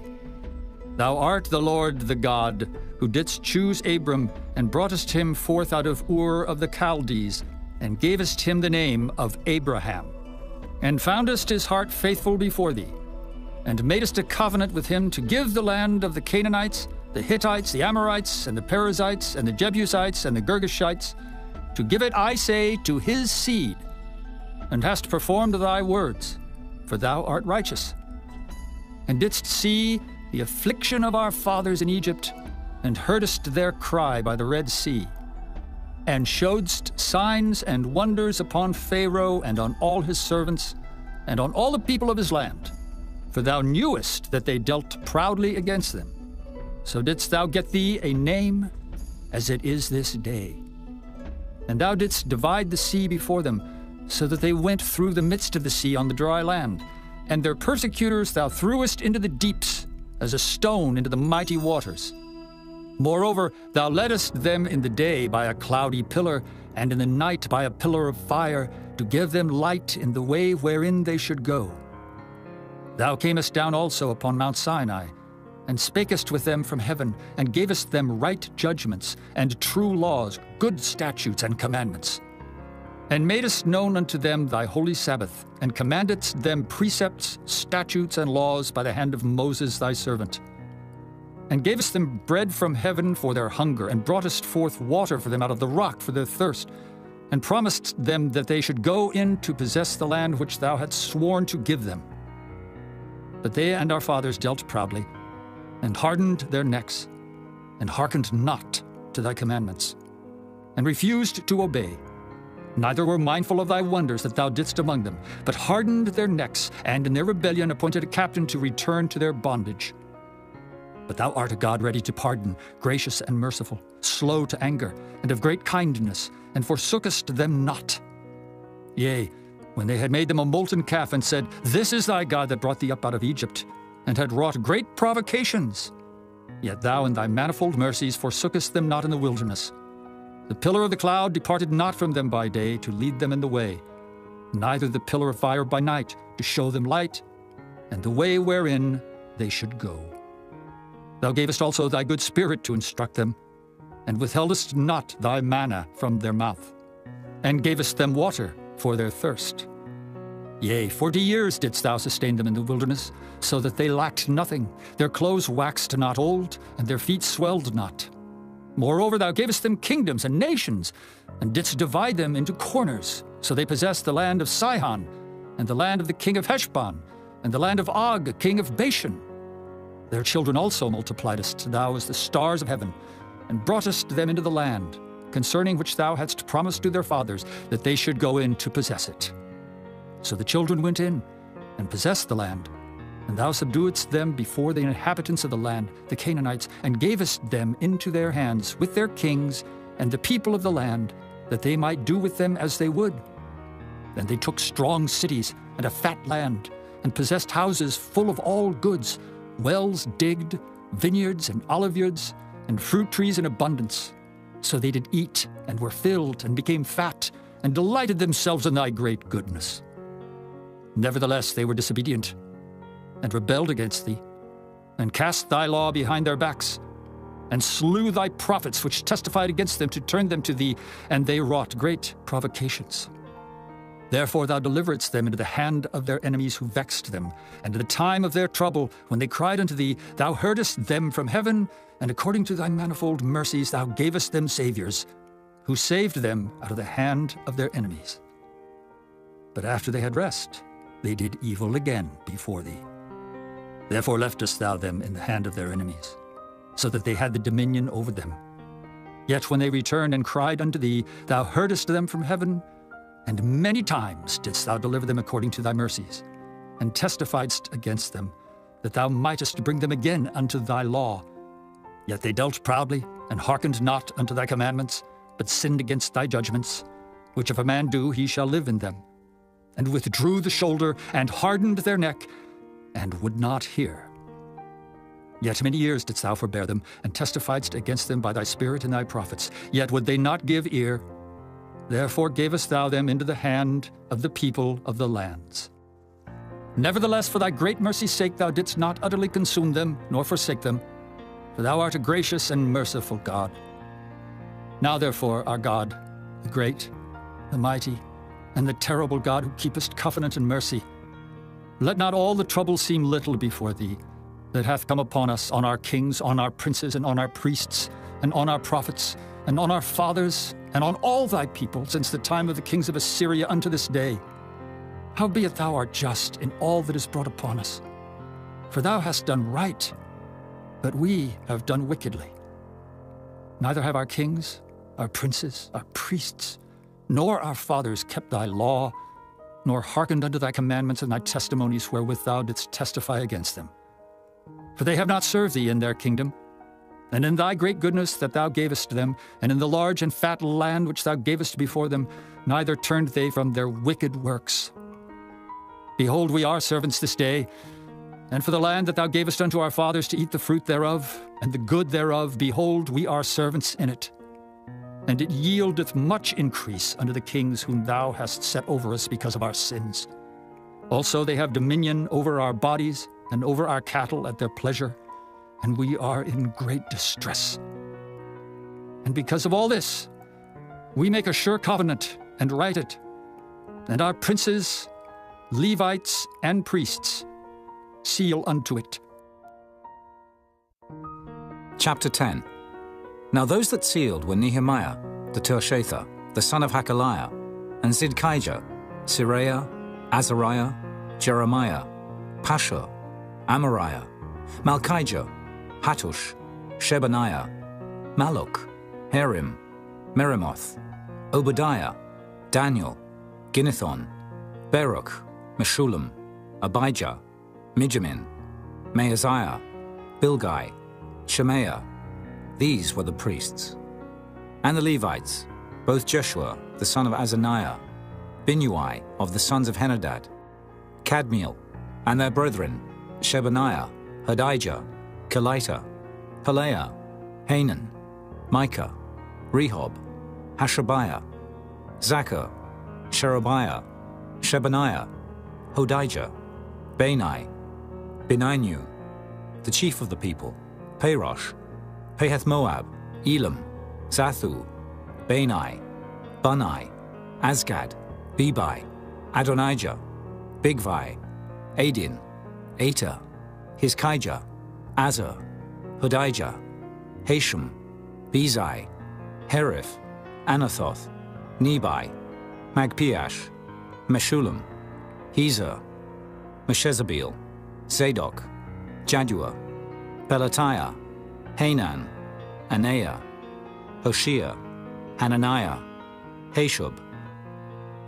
Thou art the Lord the God, who didst choose Abram, and broughtest him forth out of Ur of the Chaldees, and gavest him the name of Abraham, and foundest his heart faithful before thee, and madest a covenant with him to give the land of the Canaanites, the Hittites, the Amorites, and the Perizzites, and the Jebusites, and the Girgashites, to give it, I say, to his seed, and hast performed thy words, for thou art righteous, and didst see the affliction of our fathers in Egypt, and heardest their cry by the Red Sea, and showedst signs and wonders upon Pharaoh and on all his servants, and on all the people of his land. For thou knewest that they dealt proudly against them. So didst thou get thee a name, as it is this day. And thou didst divide the sea before them, so that they went through the midst of the sea on the dry land. And their persecutors thou threwest into the deeps, as a stone into the mighty waters. Moreover, thou leddest them in the day by a cloudy pillar, and in the night by a pillar of fire, to give them light in the way wherein they should go. Thou camest down also upon Mount Sinai, and spakest with them from heaven, and gavest them right judgments, and true laws, good statutes and commandments. And madest known unto them thy holy Sabbath, and commandedst them precepts, statutes, and laws by the hand of Moses thy servant. and gavest them bread from heaven for their hunger, and broughtest forth water for them out of the rock for their thirst, and promised them that they should go in to possess the land which thou hadst sworn to give them. But they and our fathers dealt proudly, and hardened their necks, and hearkened not to thy commandments, and refused to obey, neither were mindful of thy wonders that thou didst among them, but hardened their necks, and in their rebellion appointed a captain to return to their bondage. But thou art a God ready to pardon, gracious and merciful, slow to anger, and of great kindness, and forsookest them not. Yea, when they had made them a molten calf, and said, This is thy God that brought thee up out of Egypt, and had wrought great provocations, yet thou in thy manifold mercies forsookest them not in the wilderness. The pillar of the cloud departed not from them by day to lead them in the way, neither the pillar of fire by night to show them light, and the way wherein they should go. Thou gavest also thy good spirit to instruct them, and withheldest not thy manna from their mouth, and gavest them water for their thirst. Yea, 40 years didst thou sustain them in the wilderness, so that they lacked nothing. Their clothes waxed not old, and their feet swelled not. Moreover, thou gavest them kingdoms and nations, and didst divide them into corners. So they possessed the land of Sihon, and the land of the king of Heshbon, and the land of Og, king of Bashan. Their children also multipliedst thou as the stars of heaven, and broughtest them into the land, concerning which thou hadst promised to their fathers, that they should go in to possess it. So the children went in, and possessed the land, and thou subduedst them before the inhabitants of the land, the Canaanites, and gavest them into their hands with their kings and the people of the land, that they might do with them as they would. Then they took strong cities and a fat land, and possessed houses full of all goods, wells digged, vineyards and oliveyards, and fruit trees in abundance. So they did eat, and were filled, and became fat, and delighted themselves in thy great goodness. Nevertheless they were disobedient, and rebelled against thee, and cast thy law behind their backs, and slew thy prophets which testified against them to turn them to thee, and they wrought great provocations. Therefore thou deliveredst them into the hand of their enemies who vexed them, and in the time of their trouble, when they cried unto thee, thou heardest them from heaven, and according to thy manifold mercies thou gavest them saviors, who saved them out of the hand of their enemies. But after they had rest, they did evil again before thee. Therefore leftest thou them in the hand of their enemies, so that they had the dominion over them. Yet when they returned and cried unto thee, thou heardest them from heaven, and many times didst thou deliver them according to thy mercies, and testifiedst against them, that thou mightest bring them again unto thy law. Yet they dealt proudly, and hearkened not unto thy commandments, but sinned against thy judgments, which if a man do, he shall live in them, and withdrew the shoulder, and hardened their neck, and would not hear. Yet many years didst thou forbear them, and testifiedst against them by thy Spirit and thy prophets. Yet would they not give ear. Therefore gavest thou them into the hand of the people of the lands. Nevertheless, for thy great mercy's sake, thou didst not utterly consume them, nor forsake them, for thou art a gracious and merciful God. Now therefore, our God, the great, the mighty, and the terrible God, who keepest covenant and mercy, let not all the trouble seem little before thee, that hath come upon us, on our kings, on our princes, and on our priests, and on our prophets, and on our fathers, and on all thy people, since the time of the kings of Assyria unto this day. Howbeit thou art just in all that is brought upon us. For thou hast done right, but we have done wickedly. Neither have our kings, our princes, our priests, nor our fathers kept thy law, nor hearkened unto thy commandments and thy testimonies wherewith thou didst testify against them. For they have not served thee in their kingdom, and in thy great goodness that thou gavest them, and in the large and fat land which thou gavest before them, neither turned they from their wicked works. Behold, we are servants this day, and for the land that thou gavest unto our fathers to eat the fruit thereof, and the good thereof, behold, we are servants in it. And it yieldeth much increase unto the kings whom thou hast set over us because of our sins. Also they have dominion over our bodies, and over our cattle at their pleasure, and we are in great distress. And because of all this, we make a sure covenant, and write it, and our princes, Levites, and priests seal unto it. Chapter 10. Now those that sealed were Nehemiah, the Tirshatha, the son of Hakaliah, and Zidkijah, Seraiah, Azariah, Jeremiah, Pashur, Amariah, Malchijah, Hattush, Shebaniah, Maluk, Harim, Meremoth, Obadiah, Daniel, Ginnethon, Baruch, Meshullam, Abijah, Mijamin, Maaziah, Bilgai, Shemaiah. These were the priests. And the Levites, both Jeshua, the son of Azaniah, Binnui of the sons of Henadad, Kadmiel, and their brethren, Shebaniah, Hodijah, Kelita, Pelaiah, Hanan, Micah, Rehob, Hashabiah, Zachar, Sherebiah, Shebaniah, Hodijah, Bani, Beninu, the chief of the people, Parosh, Pahath-Moab, Elam, Zathu, Bani, Bunai, Azgad, Bebai, Adonijah, Bigvai, Adin, Ater, Hizkijah, Azar, Hodijah, Hashem, Bezai, Herif, Anathoth, Nebai, Magpiash, Meshullam, Hezer, Meshezabeel, Zadok, Jaddua, Pelatiah, Hanan, Anaiah, Hoshea, Hananiah, Hashub,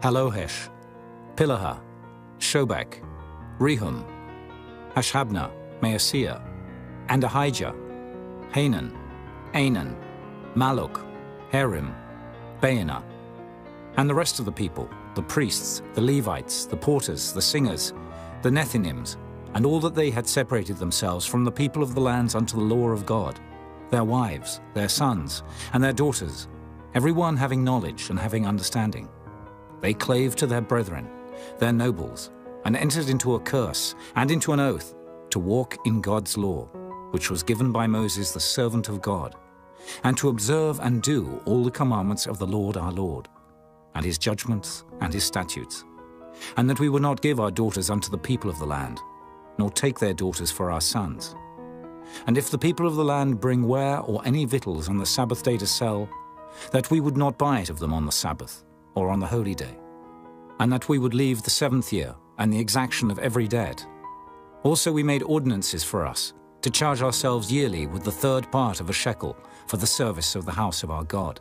Halohesh, Pilaha, Shobek, Rehum, Hashabnah, Maaseiah, and Ahijah, Hanan, Anan, Maluk, Harim, Baanah, and the rest of the people, the priests, the Levites, the porters, the singers, the Nethinims, and all that they had separated themselves from the people of the lands unto the law of God, their wives, their sons, and their daughters, every one having knowledge and having understanding. They clave to their brethren, their nobles, and entered into a curse and into an oath to walk in God's law, which was given by Moses the servant of God, and to observe and do all the commandments of the Lord our Lord, and his judgments and his statutes, and that we would not give our daughters unto the people of the land, nor take their daughters for our sons. And if the people of the land bring ware or any victuals on the Sabbath day to sell, that we would not buy it of them on the Sabbath, or on the holy day, and that we would leave the 7th year and the exaction of every debt. Also we made ordinances for us, to charge ourselves yearly with the 3rd part of a shekel for the service of the house of our God,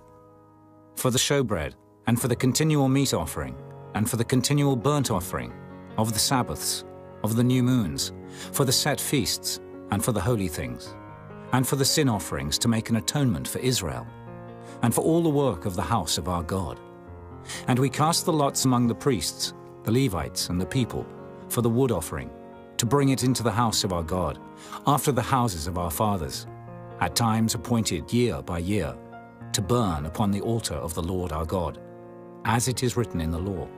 for the showbread, and for the continual meat offering, and for the continual burnt offering, of the Sabbaths, of the new moons, for the set feasts, and for the holy things, and for the sin offerings to make an atonement for Israel, and for all the work of the house of our God. And we cast the lots among the priests, the Levites, and the people, for the wood offering, to bring it into the house of our God, after the houses of our fathers, at times appointed year by year, to burn upon the altar of the Lord our God, as it is written in the law,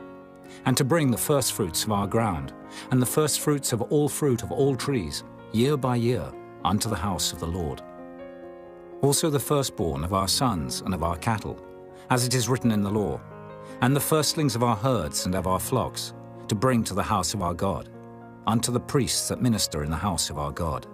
and to bring the firstfruits of our ground, and the firstfruits of all fruit of all trees, year by year, unto the house of the Lord. Also the firstborn of our sons and of our cattle, as it is written in the law, and the firstlings of our herds and of our flocks, to bring to the house of our God, unto the priests that minister in the house of our God.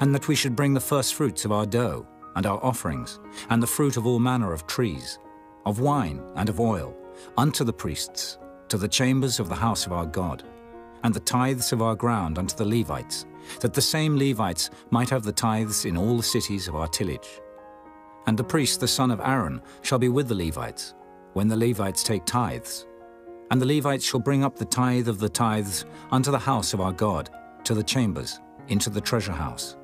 And that we should bring the firstfruits of our dough, and our offerings, and the fruit of all manner of trees, of wine and of oil, unto the priests, to the chambers of the house of our God, and the tithes of our ground unto the Levites, that the same Levites might have the tithes in all the cities of our tillage. And the priest, the son of Aaron, shall be with the Levites, when the Levites take tithes. And the Levites shall bring up the tithe of the tithes unto the house of our God, to the chambers, into the treasure house.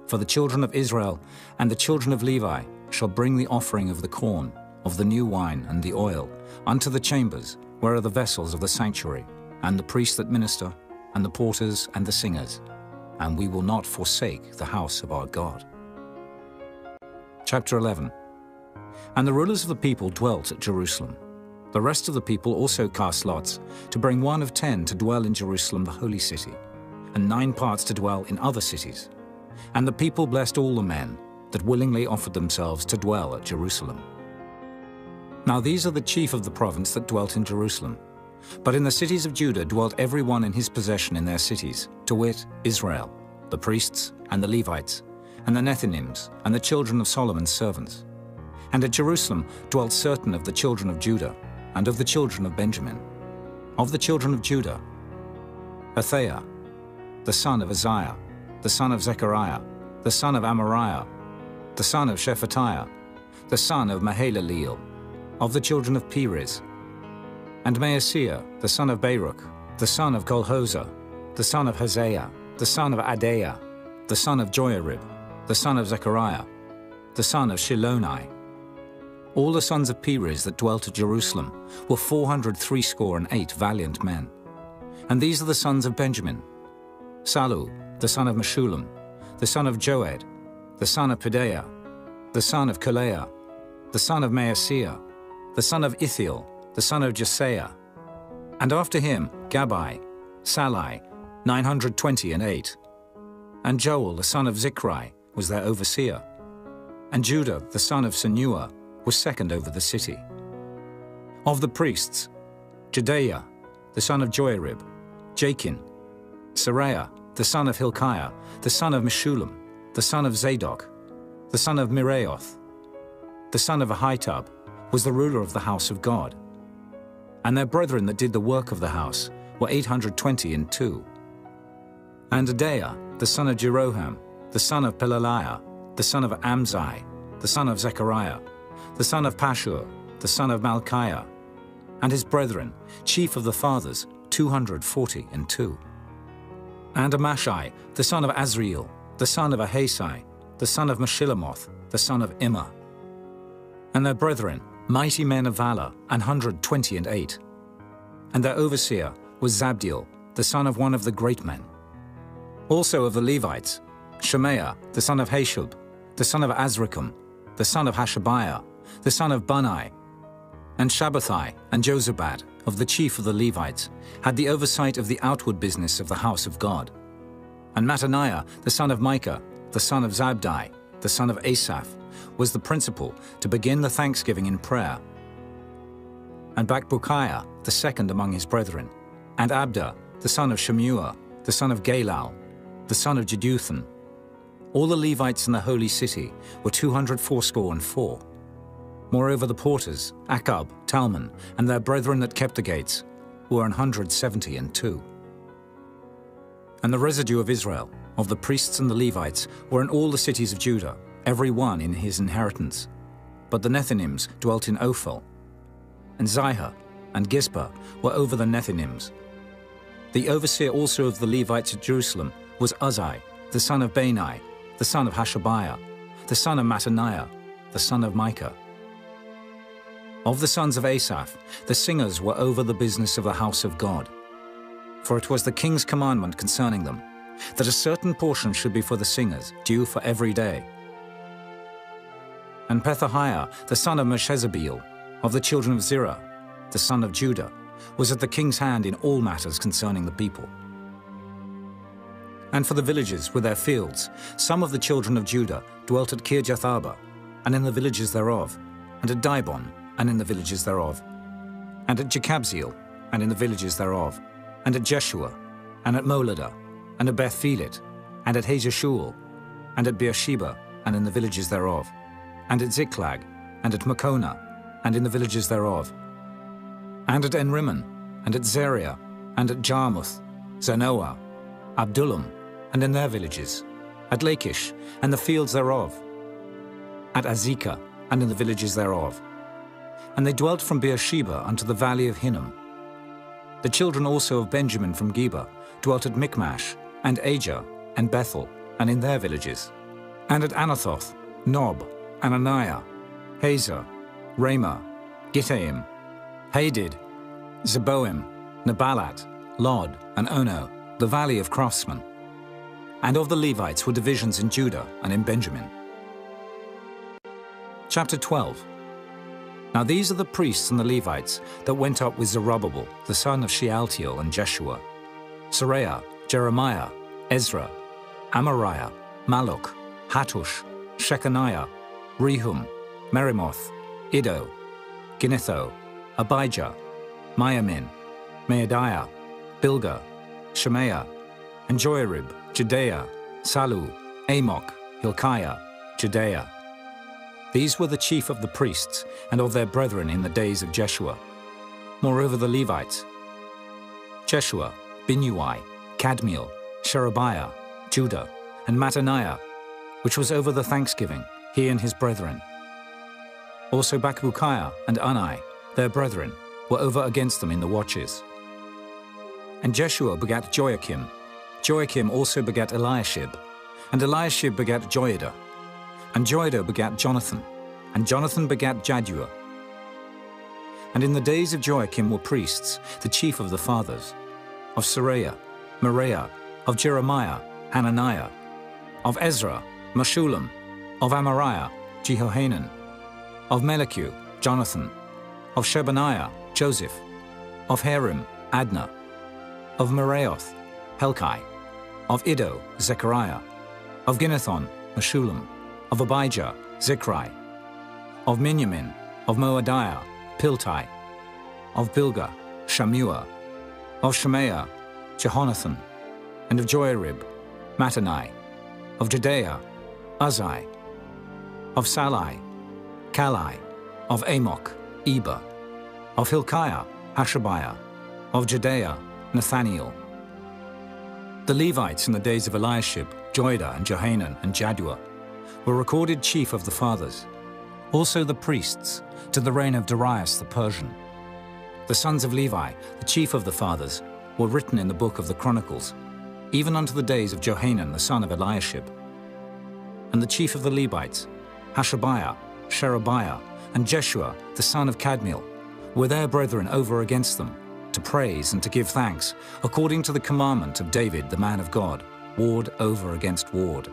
For the children of Israel and the children of Levi shall bring the offering of the corn, of the new wine and the oil, unto the chambers, where are the vessels of the sanctuary, and the priests that minister, and the porters and the singers. And we will not forsake the house of our God. Chapter 11. And the rulers of the people dwelt at Jerusalem. The rest of the people also cast lots, to bring 1 of 10 to dwell in Jerusalem the holy city, and 9 parts to dwell in other cities. And the people blessed all the men that willingly offered themselves to dwell at Jerusalem. Now these are the chief of the province that dwelt in Jerusalem. But in the cities of Judah dwelt every one in his possession in their cities, to wit, Israel, the priests and the Levites, and the Nethinims, and the children of Solomon's servants. And at Jerusalem dwelt certain of the children of Judah, and of the children of Benjamin. Of the children of Judah, Athaiah, the son of Uzziah, the son of Zechariah, the son of Amariah, the son of Shephatiah, the son of Mahalaleel, of the children of Perez, and Maaseiah, the son of Baruch, the son of Kolhozah, the son of Hosea, the son of Adaiah, the son of Joiarib, the son of Zechariah, the son of Shiloni. All the sons of Perez that dwelt at Jerusalem were 468 valiant men. And these are the sons of Benjamin: Salu, the son of Meshullam, the son of Joed, the son of Pedaiah, the son of Kaleah, the son of Maaseiah, the son of Ithiel, the son of Jesaiah. And after him, Gabai, Salai, 928. And Joel, the son of Zichri, was their overseer. And Judah, the son of Senua, was second over the city. Of the priests, Jedaiah, the son of Joiarib, Jachin, Seraiah, the son of Hilkiah, the son of Meshullam, the son of Zadok, the son of Miraioth, the son of Ahitub, was the ruler of the house of God. And their brethren that did the work of the house were 822. And Adaiah, the son of Jeroham, the son of Pelaliah, the son of Amzai, the son of Zechariah, the son of Pashur, the son of Malchiah, and his brethren, chief of the fathers, 242. And Amashai, the son of Azriel, the son of Ahasai, the son of Meshillamoth, the son of Immer. And their brethren, mighty men of valor, 128. And their overseer was Zabdiel, the son of one of the great men. Also of the Levites, Shemaiah, the son of Hashub, the son of Azrikam, the son of Hashabiah, the son of Bunai, and Shabbathai and Jozabad, of the chief of the Levites, had the oversight of the outward business of the house of God. And Mattaniah, the son of Micah, the son of Zabdi, the son of Asaph, was the principal to begin the thanksgiving in prayer. And Bakbukiah, the second among his brethren, and Abda, the son of Shemua, the son of Galal, the son of Jeduthun. All the Levites in the holy city were 284. Moreover, the porters, Akab, Talmon, and their brethren that kept the gates, were 172. And the residue of Israel, of the priests and the Levites, were in all the cities of Judah, every one in his inheritance. But the Nethinims dwelt in Ophel, and Zihah and Gizpah were over the Nethinims. The overseer also of the Levites at Jerusalem was Uzzi, the son of Bani, the son of Hashabiah, the son of Mattaniah, the son of Micah. Of the sons of Asaph, the singers were over the business of the house of God. For it was the king's commandment concerning them, that a certain portion should be for the singers, due for every day. And Pethahiah, the son of Meshezabeel, of the children of Zerah, the son of Judah, was at the king's hand in all matters concerning the people. And for the villages with their fields, some of the children of Judah dwelt at Kirjath-arba, and in the villages thereof, and at Dibon, and in the villages thereof, and at Jekabzeel, and in the villages thereof, and at Jeshua, and at Moladah, and at Beth-Phelet, and at Hazeshul, and at Beersheba, and in the villages thereof, and at Ziklag, and at Makona, and in the villages thereof, and at Enrimmon, and at Zeriah, and at Jarmuth, Zanoah, Abdullam, and in their villages, at Lachish, and the fields thereof, at Azekah, and in the villages thereof. And they dwelt from Beersheba unto the valley of Hinnom. The children also of Benjamin from Geba dwelt at Michmash, and Ajah, and Bethel, and in their villages, and at Anathoth, Nob, Ananiah, Hazor, Ramah, Gittaim, Hadid, Zeboim, Nebalat, Lod, and Ono, the valley of craftsmen. And of the Levites were divisions in Judah and in Benjamin. Chapter 12. Now these are the priests and the Levites that went up with Zerubbabel, the son of Shealtiel, and Jeshua, Seraiah, Jeremiah, Ezra, Amariah, Malluch, Hattush, Shechaniah, Rehum, Merimoth, Iddo, Ginnetho, Abijah, Miamin, Maadiah, Bilgah, Shemaiah, and Joiarib, Jedaiah, Salu, Amok, Hilkiah, Judea. These were the chief of the priests and of their brethren in the days of Jeshua. Moreover the Levites, Jeshua, Binnui, Kadmiel, Sherebiah, Judah, and Mattaniah, which was over the thanksgiving, he and his brethren. Also Bakbukiah and Unai, their brethren, were over against them in the watches. And Jeshua begat Joachim. Joachim also begat Eliashib. And Eliashib begat Joiada. And Joiada begat Jonathan. And Jonathan begat Jaddua. And in the days of Joachim were priests, the chief of the fathers, of Seraiah, Moriah, of Jeremiah, Hananiah, of Ezra, Meshullam, of Amariah, Jehohanan, of Melichu, Jonathan, of Shebaniah, Joseph, of Harim, Adna, of Meraioth, Helkai, of Iddo, Zechariah, of Ginnethon, Meshullam, of Abijah, Zichri, of Miniamin, of Moadiah, Piltai, of Bilgah, Shammua, of Shemaiah, Jehonathan, and of Joarib, Mattanai, of Judea, Uzai, of Salai, Kalai, of Amok, Eber, of Hilkiah, Hashabiah, of Judea, Nathaniel. The Levites in the days of Eliashib, Joiada, and Johanan, and Jaddua were recorded chief of the fathers. Also the priests, to the reign of Darius the Persian. The sons of Levi, the chief of the fathers, were written in the book of the Chronicles, even unto the days of Johanan the son of Eliashib. And the chief of the Levites, Hashabiah, Sherebiah, and Jeshua the son of Kadmiel, were their brethren over against them, to praise and to give thanks, according to the commandment of David the man of God, ward over against ward.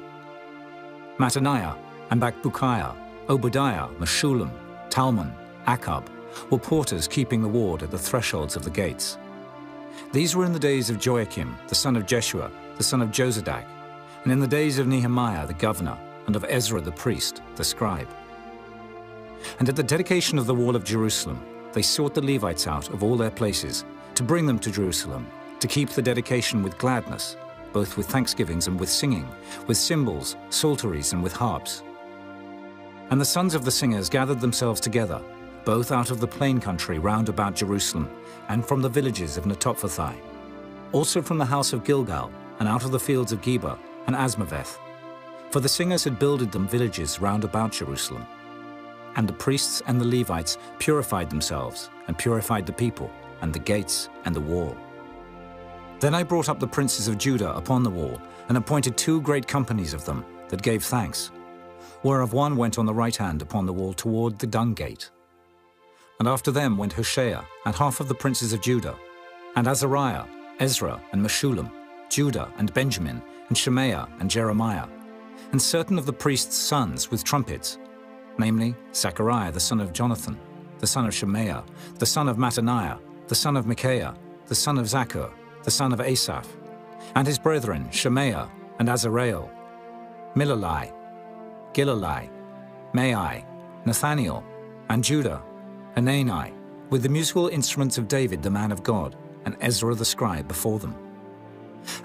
Mattaniah and Bakbukiah, Obadiah, Meshullam, Talmon, Akab, were porters keeping the ward at the thresholds of the gates. These were in the days of Joachim, the son of Jeshua, the son of Jozadak, and in the days of Nehemiah the governor, and of Ezra the priest, the scribe. And at the dedication of the wall of Jerusalem, they sought the Levites out of all their places, to bring them to Jerusalem, to keep the dedication with gladness, both with thanksgivings and with singing, with cymbals, psalteries, and with harps. And the sons of the singers gathered themselves together, both out of the plain country round about Jerusalem, and from the villages of Netophathi, also from the house of Gilgal, and out of the fields of Geba and Asmaveth. For the singers had builded them villages round about Jerusalem. And the priests and the Levites purified themselves, and purified the people, and the gates, and the wall. Then I brought up the princes of Judah upon the wall, and appointed 2 great companies of them, that gave thanks, whereof one went on the right hand upon the wall toward the dung gate. And after them went Hoshea, and half of the princes of Judah, and Azariah, Ezra, and Meshullam, Judah, and Benjamin, and Shemaiah, and Jeremiah, and certain of the priests' sons with trumpets, namely Zechariah the son of Jonathan, the son of Shemaiah, the son of Mattaniah, the son of Micaiah, the son of Zaccur, the son of Asaph, and his brethren Shemaiah and Azareel, Milalai, Gilalai, Maai, Nathaniel, and Judah, Hanani, with the musical instruments of David the man of God, and Ezra the scribe before them.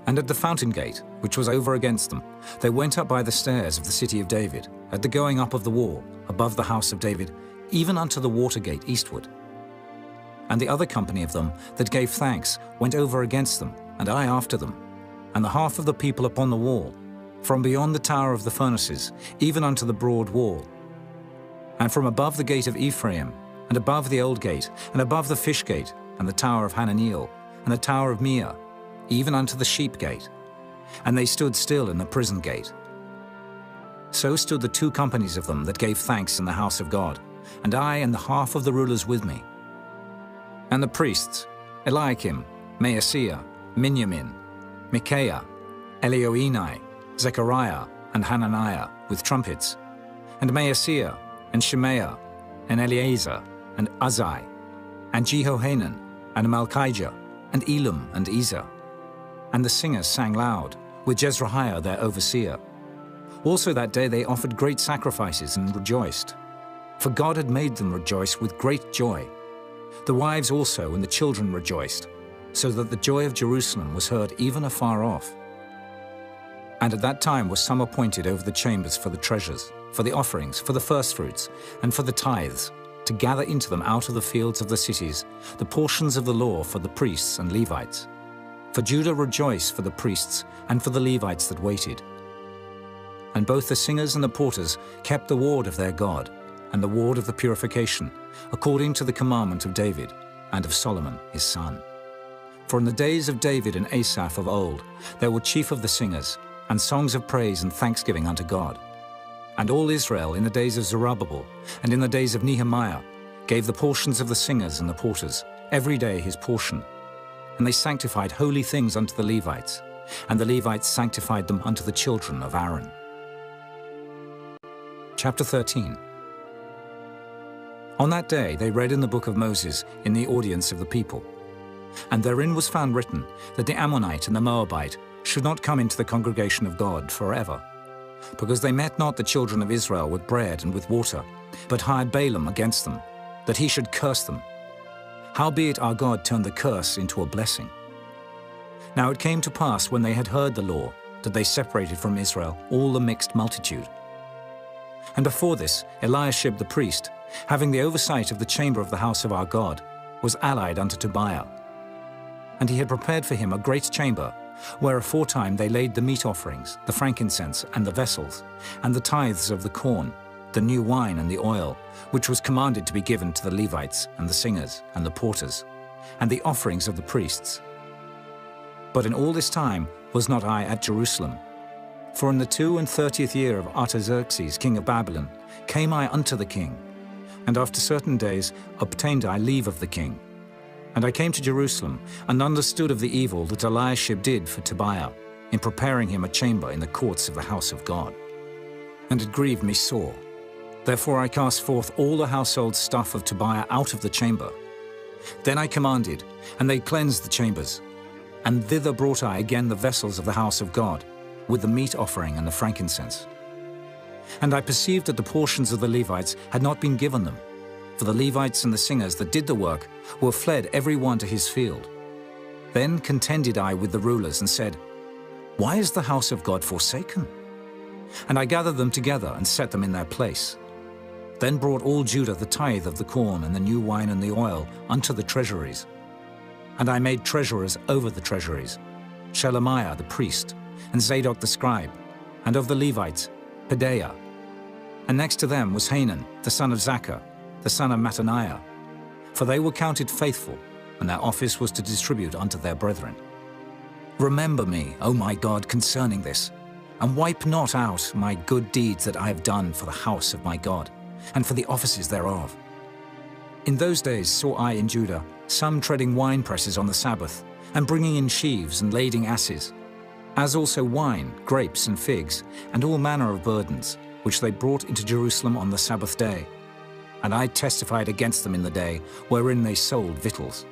And at the fountain gate, which was over against them, they went up by the stairs of the city of David, at the going up of the wall, above the house of David, even unto the water gate eastward. And the other company of them that gave thanks went over against them, and I after them, and the half of the people upon the wall, from beyond the tower of the furnaces, even unto the broad wall. And from above the gate of Ephraim, and above the old gate, and above the fish gate, and the tower of Hananiel, and the tower of Meah, even unto the sheep gate. And they stood still in the prison gate. So stood the 2 companies of them that gave thanks in the house of God, and I and the half of the rulers with me. And the priests, Eliakim, Maaseiah, Miniamin, Micaiah, Elioenai, Zechariah, and Hananiah, with trumpets, and Maaseiah, and Shemaiah, and Eleazar, and Uzai, and Jehohanan, and Malchijah, and Elam, and Ezer. And the singers sang loud, with Jezrahiah their overseer. Also that day they offered great sacrifices and rejoiced, for God had made them rejoice with great joy. The wives also and the children rejoiced, so that the joy of Jerusalem was heard even afar off. And at that time were some appointed over the chambers for the treasures, for the offerings, for the firstfruits, and for the tithes, to gather into them out of the fields of the cities the portions of the law for the priests and Levites. For Judah rejoiced for the priests and for the Levites that waited. And both the singers and the porters kept the ward of their God, and the ward of the purification, according to the commandment of David, and of Solomon his son. For in the days of David and Asaph of old, there were chief of the singers, and songs of praise and thanksgiving unto God. And all Israel in the days of Zerubbabel, and in the days of Nehemiah, gave the portions of the singers and the porters, every day his portion. And they sanctified holy things unto the Levites, and the Levites sanctified them unto the children of Aaron. Chapter 13. On that day they read in the book of Moses in the audience of the people. And therein was found written that the Ammonite and the Moabite should not come into the congregation of God forever, because they met not the children of Israel with bread and with water, but hired Balaam against them, that he should curse them. Howbeit our God turned the curse into a blessing. Now it came to pass, when they had heard the law, that they separated from Israel all the mixed multitude. And before this, Eliashib the priest, having the oversight of the chamber of the house of our God, was allied unto Tobiah. And he had prepared for him a great chamber, where aforetime they laid the meat offerings, the frankincense, and the vessels, and the tithes of the corn, the new wine and the oil, which was commanded to be given to the Levites, and the singers, and the porters, and the offerings of the priests. But in all this time was not I at Jerusalem. For in the 32nd year of Artaxerxes king of Babylon came I unto the king, and after certain days obtained I leave of the king. And I came to Jerusalem, and understood of the evil that Eliashib did for Tobiah, in preparing him a chamber in the courts of the house of God. And it grieved me sore. Therefore I cast forth all the household stuff of Tobiah out of the chamber. Then I commanded, and they cleansed the chambers. And thither brought I again the vessels of the house of God, with the meat offering and the frankincense. And I perceived that the portions of the Levites had not been given them, for the Levites and the singers that did the work were fled every one to his field. Then contended I with the rulers and said, Why is the house of God forsaken? And I gathered them together and set them in their place. Then brought all Judah the tithe of the corn and the new wine and the oil unto the treasuries. And I made treasurers over the treasuries, Shelemiah the priest, and Zadok the scribe, and of the Levites, Pedaiah. And next to them was Hanan, the son of Zaccur, the son of Mattaniah, for they were counted faithful, and their office was to distribute unto their brethren. Remember me, O my God, concerning this, and wipe not out my good deeds that I have done for the house of my God, and for the offices thereof. In those days saw I in Judah some treading wine presses on the Sabbath, and bringing in sheaves and lading asses, as also wine, grapes, and figs, and all manner of burdens, which they brought into Jerusalem on the Sabbath day. And I testified against them in the day wherein they sold victuals.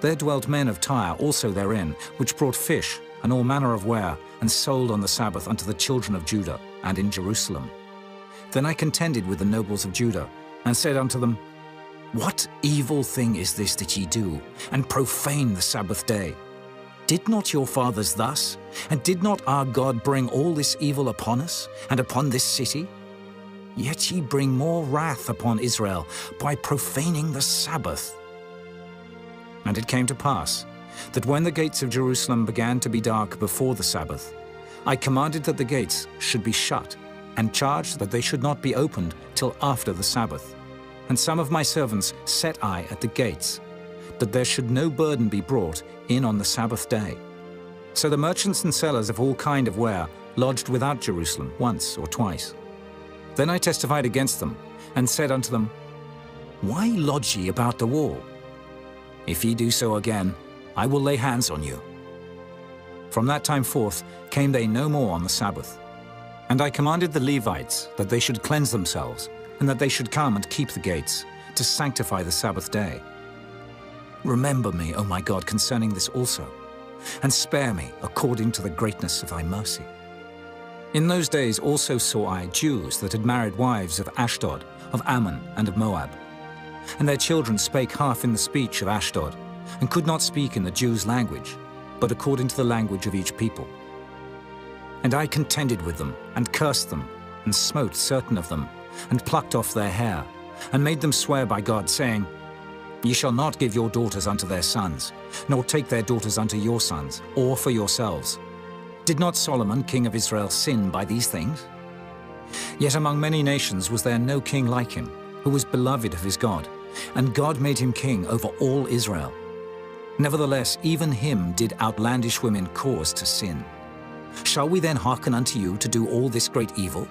There dwelt men of Tyre also therein, which brought fish and all manner of ware, and sold on the Sabbath unto the children of Judah, and in Jerusalem. Then I contended with the nobles of Judah, and said unto them, What evil thing is this that ye do, and profane the Sabbath day? Did not your fathers thus? And did not our God bring all this evil upon us, and upon this city? Yet ye bring more wrath upon Israel by profaning the Sabbath. And it came to pass, that when the gates of Jerusalem began to be dark before the Sabbath, I commanded that the gates should be shut, and charged that they should not be opened till after the Sabbath. And some of my servants set I at the gates, that there should no burden be brought in on the Sabbath day. So the merchants and sellers of all kind of ware lodged without Jerusalem once or twice. Then I testified against them, and said unto them, Why lodge ye about the wall? If ye do so again, I will lay hands on you. From that time forth came they no more on the Sabbath. And I commanded the Levites that they should cleanse themselves, and that they should come and keep the gates, to sanctify the Sabbath day. Remember me, O my God, concerning this also, and spare me according to the greatness of thy mercy. In those days also saw I Jews that had married wives of Ashdod, of Ammon, and of Moab. And their children spake half in the speech of Ashdod, and could not speak in the Jews' language, but according to the language of each people. And I contended with them, and cursed them, and smote certain of them, and plucked off their hair, and made them swear by God, saying, Ye shall not give your daughters unto their sons, nor take their daughters unto your sons, or for yourselves. Did not Solomon, king of Israel, sin by these things? Yet among many nations was there no king like him, who was beloved of his God, and God made him king over all Israel. Nevertheless, even him did outlandish women cause to sin. Shall we then hearken unto you to do all this great evil,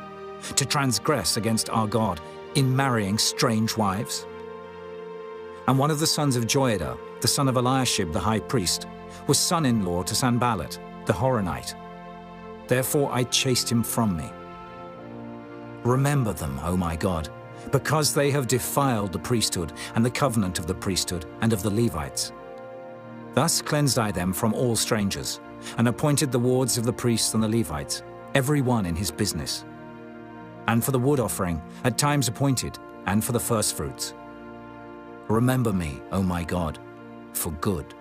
to transgress against our God in marrying strange wives? And one of the sons of Joiada, the son of Eliashib the high priest, was son-in-law to Sanballat, the Horonite. Therefore I chased him from me. Remember them, O my God, because they have defiled the priesthood and the covenant of the priesthood and of the Levites. Thus cleansed I them from all strangers, and appointed the wards of the priests and the Levites, every one in his business. And for the wood offering, at times appointed, and for the firstfruits. Remember me, O my God, for good.